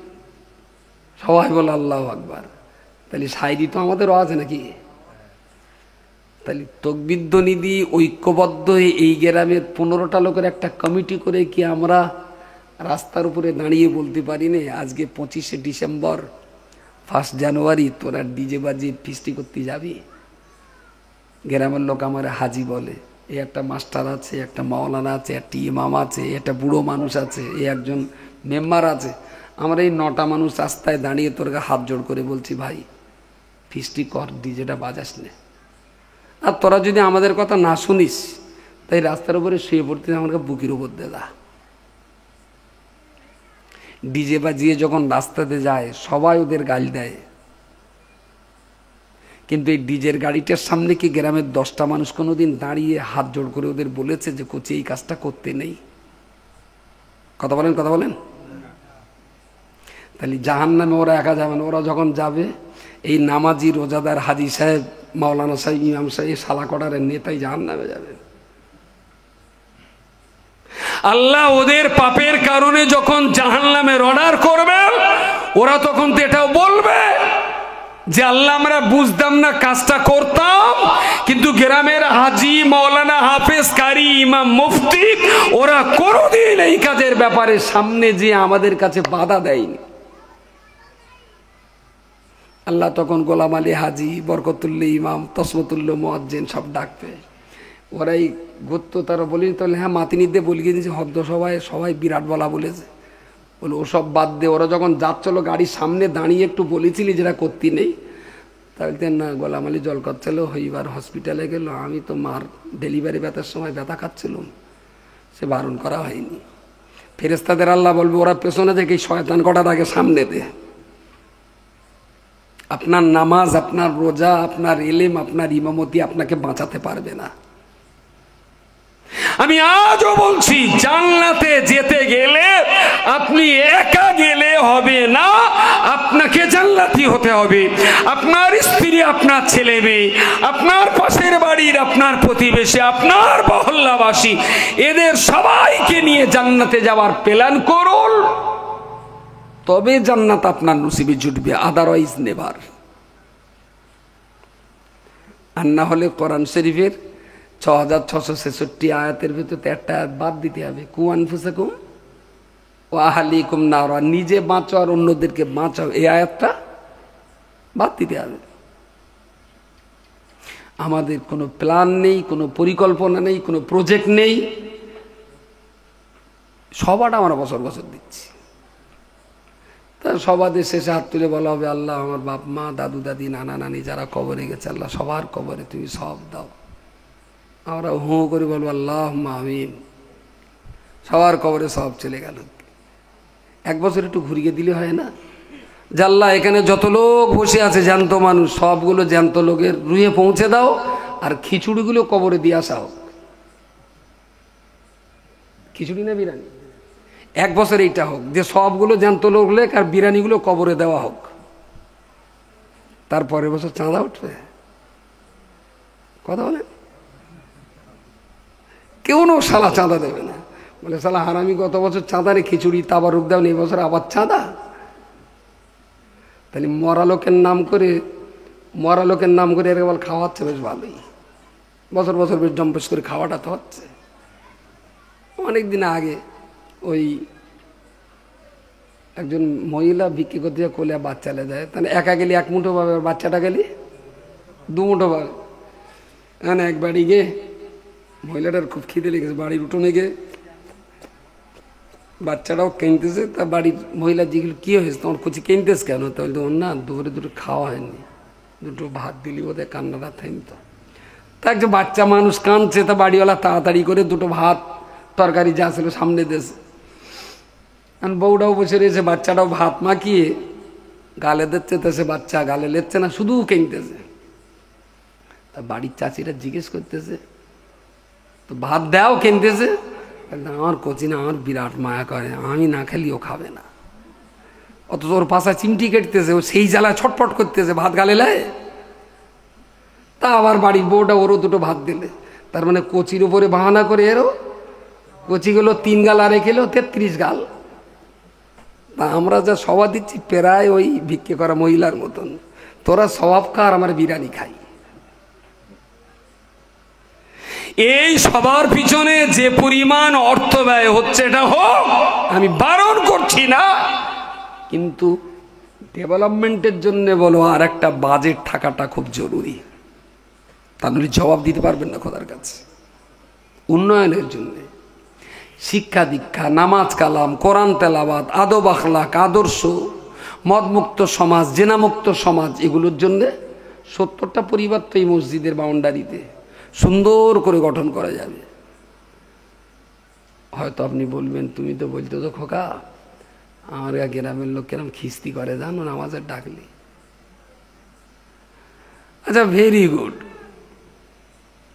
সবাই বলে আল্লাহু আকবার, তাহলে সাইরি তো আমাদেরও আছে নাকি? তাহলে তকবীর ধ্বনি দিয়ে ঐক্যবদ্ধ হয়ে এই গ্রামের 15টা লোকের একটা কমিটি করে কি আমরা রাস্তার উপরে দাঁড়িয়ে বলতে পারি না আজকে 25শে ডিসেম্বর 1 জানুয়ারি তোরা ডিজে বাজিয়ে ফিস্টি করতে যাবি? গ্রামের লোক আমার হাজি বলে, এই একটা মাস্টার আছে, একটা মাওলানা আছে, একটা ইমাম আছে, একটা বুড়ো মানুষ আছে, এই একজন মেম্বার আছে। আমরা এই 9টা মানুষ রাস্তায় দাঁড়িয়ে তোর হাত জোড় করে বলছি, ভাই ফিস্টি কর, ডিজেটা বাজাস নে। আর তোরা যদি আমাদের কথা না শুনিস তাই রাস্তার উপরে শুয়ে পড়তে আমাকে বুকের উপর দে দা। ডিজে বাজিয়ে যখন রাস্তাতে যায় সবাই ওদের গাল দেয়, কিন্তু এই ডিজের গাড়িটার সামনে কি গ্রামের 10টা মানুষ কোনোদিন দাঁড়িয়ে হাত জোড় করে ওদের বলেছে যে কোচি এই কাজটা করতে নেই? কথা বলেন, কথা বলেন। তাহলে জাহান্নামে ওরা একা যাবে না। ওরা যখন যাবে এই নামাজি, রোজাদার, হাজি সাহেব, মাওলানা সাহেব, ইমাম সাহেব, সালা কটারের নেতাই জাহান্নামে যাবে। আল্লাহ ওদের পাপের কারণে যখন জাহান্নামের অর্ডার করবে, ওরা তখন তো এটাও বলবে যে আল্লাহ আমরা বুঝতাম না, কাজটা করতাম, কিন্তু গ্রামের হাজি, মাওলানা, হাফেজ, কারি, ইমাম, মুফতি ওরা কোনোদিন এই কাজের ব্যাপারে সামনে যে আমাদের কাছে বাধা দেয়নি। আল্লাহ তখন গোলাম আলী হাজি, বরকতুল্লাহ ইমাম, তসমতুল্লাহ মুয়াজ্জিন সব ডাকবে। ওরাই ঘুরতো, তারা বলি তাহলে হ্যাঁ মাতিনিতে বলি গিয়েছে হদ্দ সবাই বিরাট বলা বলেছে, বলে ওসব বাদ দে। ওরা যখন যাচ্ছিল গাড়ির সামনে দাঁড়িয়ে একটু বলেছিলি যেটা করতে নেই, তাহলে না গোলাম আলী জল করছিল, হইবার হসপিটালে গেল, আমি তো মার ডেলিভারি ব্যথার সময় ব্যথা খাচ্ছিলাম, সে বারণ করা হয়নি। ফেরেশতাদের আল্লাহ বলবে ওরা পেছনে থেকে শয়তান কটার আগে সামনে দে। আপনার নামাজ, আপনার রোজা, আপনার ইলম, আপনার ইমামতি আপনাকে বাঁচাতে পারবে না। আমি আজও বলছি, জান্নাতে যেতে গেলে আপনি একা গেলে হবে না, আপনাকে জান্নাতি হতে হবে। আপনার স্ত্রী, আপনার ছেলে মেয়ে, আপনার পাশের বাড়ির, আপনার প্রতিবেশী, আপনার মহল্লাবাসী, এদের সবাইকে নিয়ে জান্নাতে যাওয়ার প্ল্যান করুন, তবে জান্নাত আপনার নসিবে জুটবে, আদারওয়াইজ নেভার। আর না হলে কোরআন শরীফের 6666 আয়াতের ভিতরে একটা আয়াত বাদ দিতে হবে, কু আনফুসাকুম ওয়া আহলিকুম নারা, নিজে বাঁচো আর অন্যদেরকে বাঁচাও, এই আয়াতটা বাদ দিতে হবে। আমাদের কোনো প্ল্যান নেই, কোনো পরিকল্পনা নেই, কোনো প্রজেক্ট নেই, সবাটা আমরা বছর বছর দিচ্ছি। তা সবাদের শেষে হাত তুলে বলা হবে, আল্লাহ আমার বাপ মা, দাদু দাদি, নানা নানি যারা কবরে গেছে, আল্লাহ সবার কবরে তুমি সব দাও। আমরা হু করে বলবো আল্লাহুম্মা আমিন, সবার কবরে সব চলে গেল। এক বছর একটু ঘুরিয়ে দিলে হয় না? যে আল্লাহ এখানে যত লোক বসে আছে জ্যান্ত মানুষ, সবগুলো জ্যান্ত লোকের রুহে পৌঁছে দাও, আর খিচুড়িগুলো কবরে দিয়ে আসা হোক। খিচুড়ি না বিরিয়ানি? এক বছর এইটা হোক যে সবগুলো জ্যান্ত লোক লেখ আর বিরিয়ানিগুলো কবরে দেওয়া হোক। তারপরের বছর চাঁদা উঠবে। কথা বলেন, কেউ নো শালা চাঁদা দেবে না, বলে শালা হারামি গত বছর চাঁদারে খিচুড়ি তাবারুক দেও, এই বছর আবার চাঁদা। তাহলে মরা লোকের নাম করে এর বল খাওয়াচ্ছে, বেশ ভালোই, বছর বছর বেশ জম্পেশ করে খাওয়াটা তো হচ্ছে। অনেকদিন আগে ওই একজন মহিলা বিক্রি করতে কোলে বাচ্চালে দেয়, তাহলে একা গেলে 1 মুঠো পাবে, বাচ্চাটা গেলে 2 মুঠো পাবে। এখানে এক বাড়ি গিয়ে মহিলাটার খুব খিদে লেগেছে, বাড়ির উঠোনে গিয়ে বাচ্চাটাও কিনতেছে, তা বাড়ির মহিলা যেগুলো কী হয়েছে তোমার কুচি কিনতেছে কেন? তাহলে তো না দুপুরে দুটো খাওয়া হয়নি, 2টো ভাত দিলি ওদের কান্নাটা থামতো। তা একজন বাচ্চা মানুষ কাঁদছে, তা বাড়িওয়ালা তাড়াতাড়ি করে 2টো ভাত তরকারি যা ছিল সামনে দিয়েছে। আর বউটাও বসে রয়েছে, বাচ্চাটাও ভাত মাখিয়ে গালে দিচ্ছে, তা সে বাচ্চা গালে লেচ্ছে না, শুধু কিনতেছে। তা বাড়ির চাচিরা জিজ্ঞেস করতেছে, তো ভাত দেও কিনতেছে? আমার কচি না, আমার বিরাট মায়া করে, আমি না খেলেও খাবে না। অথচ ওর পাশা চিমটি কেটতেছে, ও সেই জ্বালায় ছটফট করতেছে, ভাত গালে লেয়। তা আবার বাড়ির বউটা ওরও 2টো ভাত দিলে, তার মানে কচির উপরে বাহানা করে এরও কচিগুলো 3 গাল আর খেলেও 33 গাল। তা আমরা যা স্বভাব দিচ্ছি প্রায় ওই ভিক্ষে করা মহিলার মতন, তোরা স্বভাব খা আর আমার বিরিয়ানি খাই। এই সবার পিছনে যে পরিমাণ অর্থ ব্যয় হচ্ছে এটা হোক, আমি বারণ করছি না, কিন্তু ডেভেলপমেন্টের জন্য বলো আর একটা বাজেট থাকাটা খুব জরুরি, তা নইলে জবাব দিতে পারবেন না খোদার কাছে। উন্নয়নের জন্য, শিক্ষা দীক্ষা, নামাজ কালাম, কোরআন তেলাওয়াত, আদব আখলাক, আদর্শ, মদমুক্ত সমাজ, জেনামুক্ত সমাজ, এগুলোর জন্যে 70টা পরিবার তো এই মসজিদের বাউন্ডারিতে সুন্দর করে গঠন করা যাবে। হয়তো আপনি বলবেন, তুমি তো বলতে তো খোকা আমার গ্রামের লোক কেরম খিস্তি করে জানো নামাজের ডাকলি। আচ্ছা, ভেরি গুড।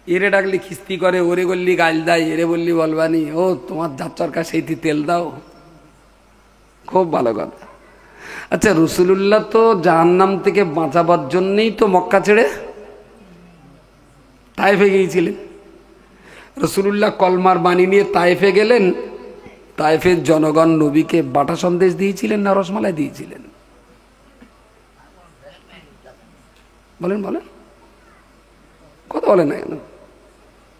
এরে ডাকলি খিস্তি করে, ওরে বললি গাল দেয়, এরে বললি বলবানি ও তোমার যাত্রার সেইটি তেল দাও, খুব ভালো কথা। আচ্ছা, রসুলুল্লাহ তো জাহান্নাম থেকে বাঁচাবার জন্যই তো মক্কা ছেড়ে তায়েফে গিয়েছিলেন। রসুলুল্লাহ কলমার বাণী নিয়ে তায়েফে গেলেন। তায়েফের জনগণ নবীকে বাটা সন্দেশ দিয়েছিলেন না রসমালাই দিয়েছিলেন? বলেন বলেন, কথা বলেন না কেন?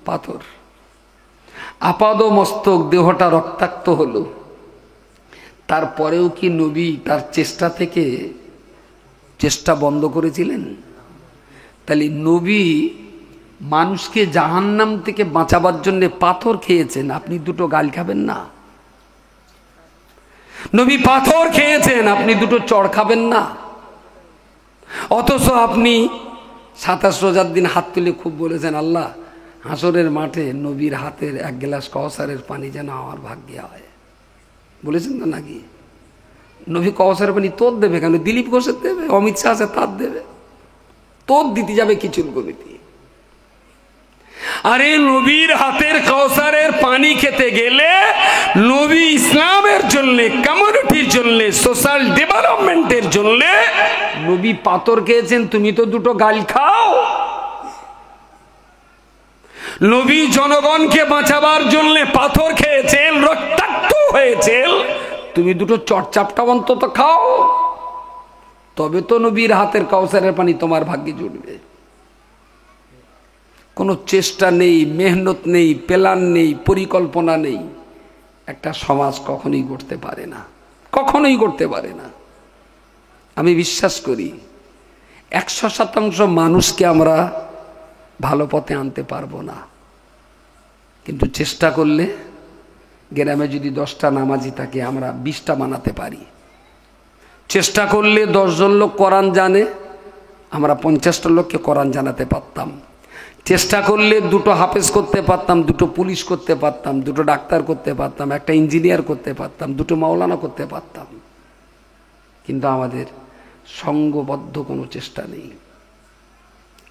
পাথর, আপাদ মস্তক, দেহটা রক্তাক্ত হলো, তারপরেও কি নবী তার চেষ্টা থেকে চেষ্টা বন্ধ করেছিলেন? তাহলে নবী মানুষকে জাহান্নাম থেকে বাঁচাবার জন্য পাথর খেয়েছেন, আপনি দুটো গাল খাবেন না? নবী পাথর খেয়েছেন, আপনি দুটো চড় খাবেন না? অথচ আপনি 27 রোজার দিন হাত তুলে খুব বলেছেন, আল্লাহ হাসরের মাঠে নবীর হাতের এক গ্লাস কওসারের পানি যেন আমার ভাগ্যে হয়, বলেছেন তো নাকি? নবী কওসারের পানি তোর দেবে কেন? দিলীপ ঘোষের দেবে, অমিত শাহ আছে তার দেবে, তোর দিতে যাবে কিচুল কমিটি। আরে নবীর হাতের কওসারের পানি খেতে গেলে নবী ইসলামের জন্য, কমিউনিটির জন্য, সোশ্যাল ডেভেলপমেন্টের জন্য নবী পাথর খেয়েছেন, তুমি তো দুটো গাল খাও। নবী জনগণকে বাঁচাবার জন্য পাথর খেয়েছেন, রক্তাক্ত হয়েছেন, তুমি দুটো চটচাপটা অন্তত খাও, তবে তো নবীর হাতের কওসারের পানি তোমার ভাগ্যে জুটবে। কোনো চেষ্টা নেই, মেহনত নেই, প্ল্যান নেই, পরিকল্পনা নেই, একটা সমাজ কখনোই গড়তে পারে না, কখনোই গড়তে পারে না। আমি বিশ্বাস করি 100% মানুষকে আমরা ভালো পথে আনতে পারবো না, কিন্তু চেষ্টা করলে গ্রামে যদি 10টা নামাজি থাকে আমরা 20টা বানাতে পারি। চেষ্টা করলে 10 জন লোক কোরআন জানে, আমরা 50টা লোককে কোরআন জানাতে পারতাম। চেষ্টা করলে 2টো হাফেজ করতে পারতাম, 2টো পুলিশ করতে পারতাম, 2টো ডাক্তার করতে পারতাম, একটা ইঞ্জিনিয়ার করতে পারতাম, 2টো মাওলানা করতে পারতাম। কিন্তু আমাদের সঙ্গবদ্ধ কোনো চেষ্টা নেই।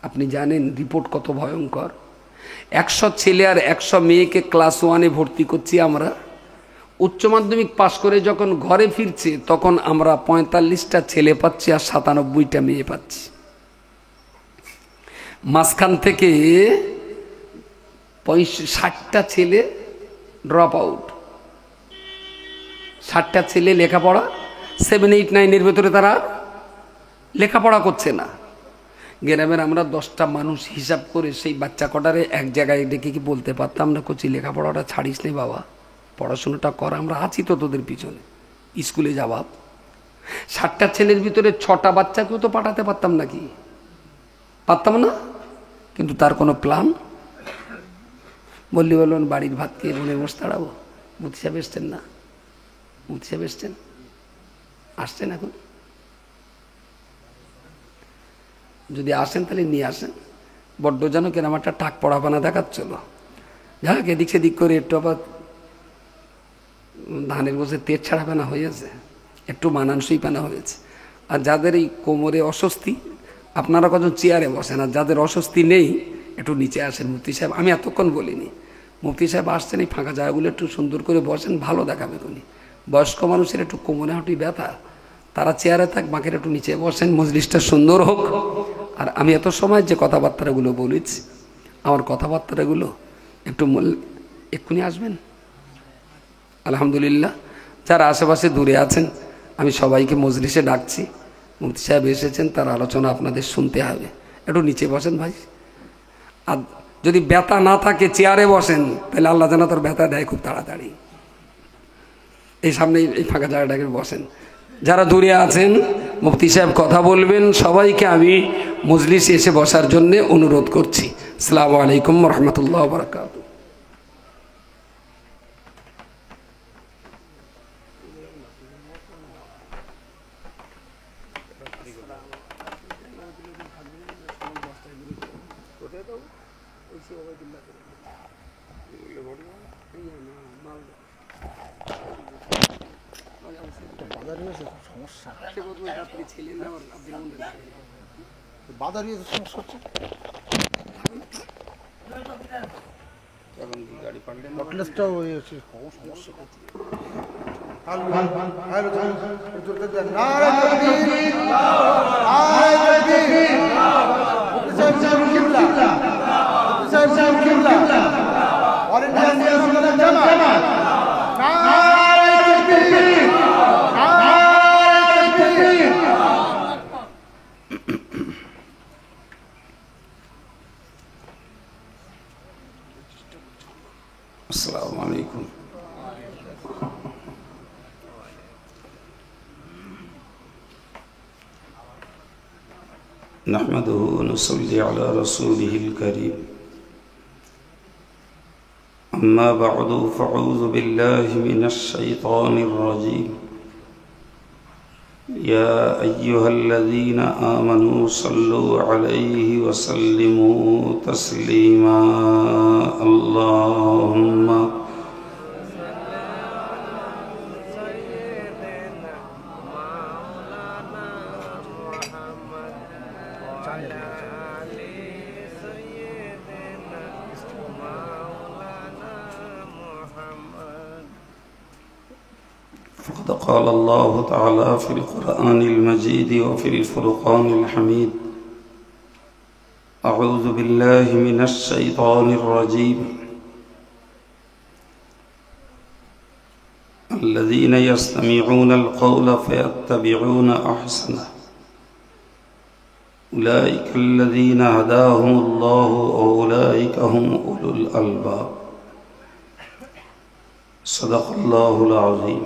আপনি জানেন রিপোর্ট কত ভয়ঙ্কর? 100 ছেলে আর 100 মেয়েকে ক্লাস 1-এ ভর্তি করছি আমরা। উচ্চ মাধ্যমিক পাশ করে যখন ঘরে ফিরছে তখন আমরা 45টা ছেলে পাচ্ছি আর 97টা মেয়ে পাচ্ছি। মাঝখান থেকে 60টা ছেলে ড্রপ আউট, 60টা ছেলে লেখাপড়া 7, 8, 9-এর ভেতরে তারা লেখাপড়া করছে না। গ্রামের আমরা 10টা মানুষ হিসাব করে সেই বাচ্চা কটারে এক জায়গায় ডেকে কি বলতে পারতাম না, করছি লেখাপড়াটা ছাড়িস নে বাবা, পড়াশোনাটা কর, আমরা আছি তো তোদের পিছনে, স্কুলে যাওয়া। 60টা ছেলের ভিতরে 6টা বাচ্চাকেও তো পাঠাতে পারতাম নাকি? পারতাম না, কিন্তু তার কোনো প্ল্যান। বললি বলুন বাড়ির ভাত খেয়ে মনে বসে দাঁড়াবো। মুফতি সাহেব এসছেন না? মুফতি সাহেব এসছেন, আসছেন এখন? যদি আসেন তাহলে নিয়ে আসেন। বড্ড যেন কেন একটা টাক পড়াপানা দেখাচ্ছিল, যাক এদিক সেদিক করে একটু আবার ধানের বসে তেজ ছাড়া পানা হয়েছে, একটু মানানসই পানা হয়েছে। আর যাদের এই কোমরে অস্বস্তি, আপনারা কজন চেয়ারে বসেন, আর যাদের অস্বস্তি নেই একটু নিচে আসেন। মুফতি সাহেব, আমি এতক্ষণ বলিনি, মুফতি সাহেব আসছেন, এই ফাঁকা জায়গাগুলো একটু সুন্দর করে বসেন, ভালো দেখাবে উনি। বয়স্ক মানুষের একটু কোমরে হাঁটু ব্যথা, তারা চেয়ারে থাক, বাঁকের একটু নিচে বসেন, মজলিসটা সুন্দর হোক। আর আমি এত সময় যে কথাবার্তাগুলো বলেছি, আমার কথাবার্তাগুলো একটু এক্ষুনি আসবেন। আলহামদুলিল্লাহ, যারা আশেপাশে দূরে আছেন আমি সবাইকে মজলিসে ডাকছি। মুফতি সাহেব এসেছেন, তার আলোচনা আপনাদের শুনতে হবে। একটু নিচে বসেন ভাই। আর যদি ব্যথা না থাকে চেয়ারে বসেন, তাহলে আল্লাহ যেন তার ব্যথা দেয় খুব তাড়াতাড়ি। এই সামনে এই ফাঁকা জায়গাটাকে বসেন। যারা দূরে আছেন মুফতি সাহেব কথা বলবেন, সবাইকে আমি মজলিসে এসে বসার জন্য অনুরোধ করছি। আসসালামু আলাইকুম ওয়া রাহমাতুল্লাহি ওয়া বারাকাতুহু। সমস্যা বাজারে সমস্যা হচ্ছে গাড়ি পাল্টে সমস্যা अस्सलामु अलैकुम। नहमदुहु व नुसल्ली अला रसूलिहिल करीम। अम्मा बअदु फ़अऊज़ु बिल्लाहि मिनश शैतानिर रजीम। या अय्युहल्लज़ीना आमनू सल्लु अलैहि व सल्लिमू तस्लीमा। अल्लाहुम्मा फ़क़द क़ाल अल्लाहु तआला फ़िल क़ुरआनिल मजीद व फ़िल फ़ुरक़ानिल हमीद। अऊज़ु बिल्लाहि मिनश शैतानिर रजीम। अल्लज़ीना यस्तमिऊनल क़ौला फ़यत्तबिऊना अहसनह। उलाइकल्लज़ीना हदाहुमुल्लाहु व उलाइका हुम उलुल अलबाब। सदक़ल्लाहुल अज़ीम।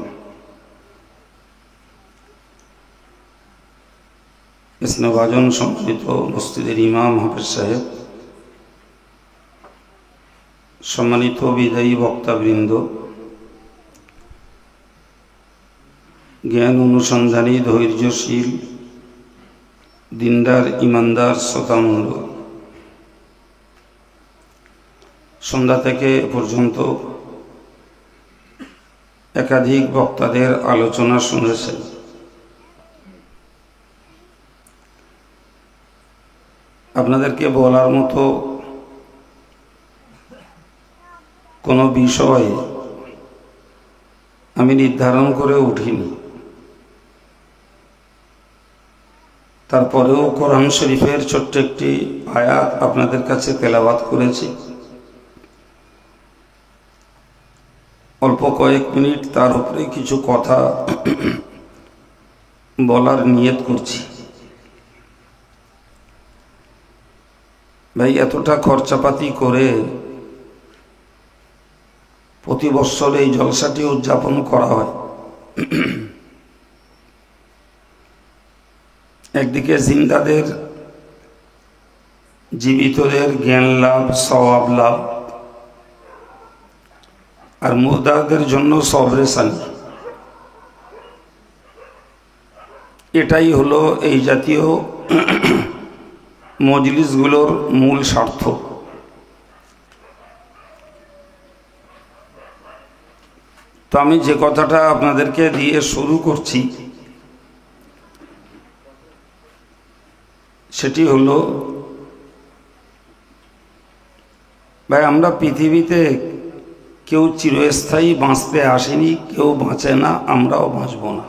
स्नेहभाजन सम्मानित मस्जिদের इमाम हाफिज साहेब, सम्मानित विदायी वक्ताबृंद, ज्ञान अनुसंधानी धैर्यशील दिनदार ईमानदार श्रोतामंडल, सन्ध्या থেকে পর্যন্ত একাধিক বক্তাদের আলোচনা শুনেছেন। আপনাদেরকে বলার মতো কোনো বিষয় আমি নির্ধারণ করে উঠিনি। তারপরেও কোরআন শরীফের ছোট্ট একটি আয়াত আপনাদের কাছে তেলাওয়াত করেছি। অল্প কয়েক মিনিট তার উপরে কিছু কথা বলার নিয়ত করছি। ভাই, এতটা খরচাপাতি করে প্রতি বছর এই জলসাটি উদযাপন করা হয়। একদিকে জিন্দাদের জীবিতদের জ্ঞান লাভ, সওয়াব লাভ, আর মুর্দাদের জন্য সবরে সানি। এটাই হলো এই জাতীয় মজলিসগুলোর মূল স্বার্থ। তো আমি যে কথাটা আপনাদেরকে দিয়ে শুরু করছি সেটি হলো, ভাই, আমরা পৃথিবীতে কেউ চিরস্থায়ী বাঁচতে আসেনি, কেউ বাঁচে না, আমরাও বাঁচব না।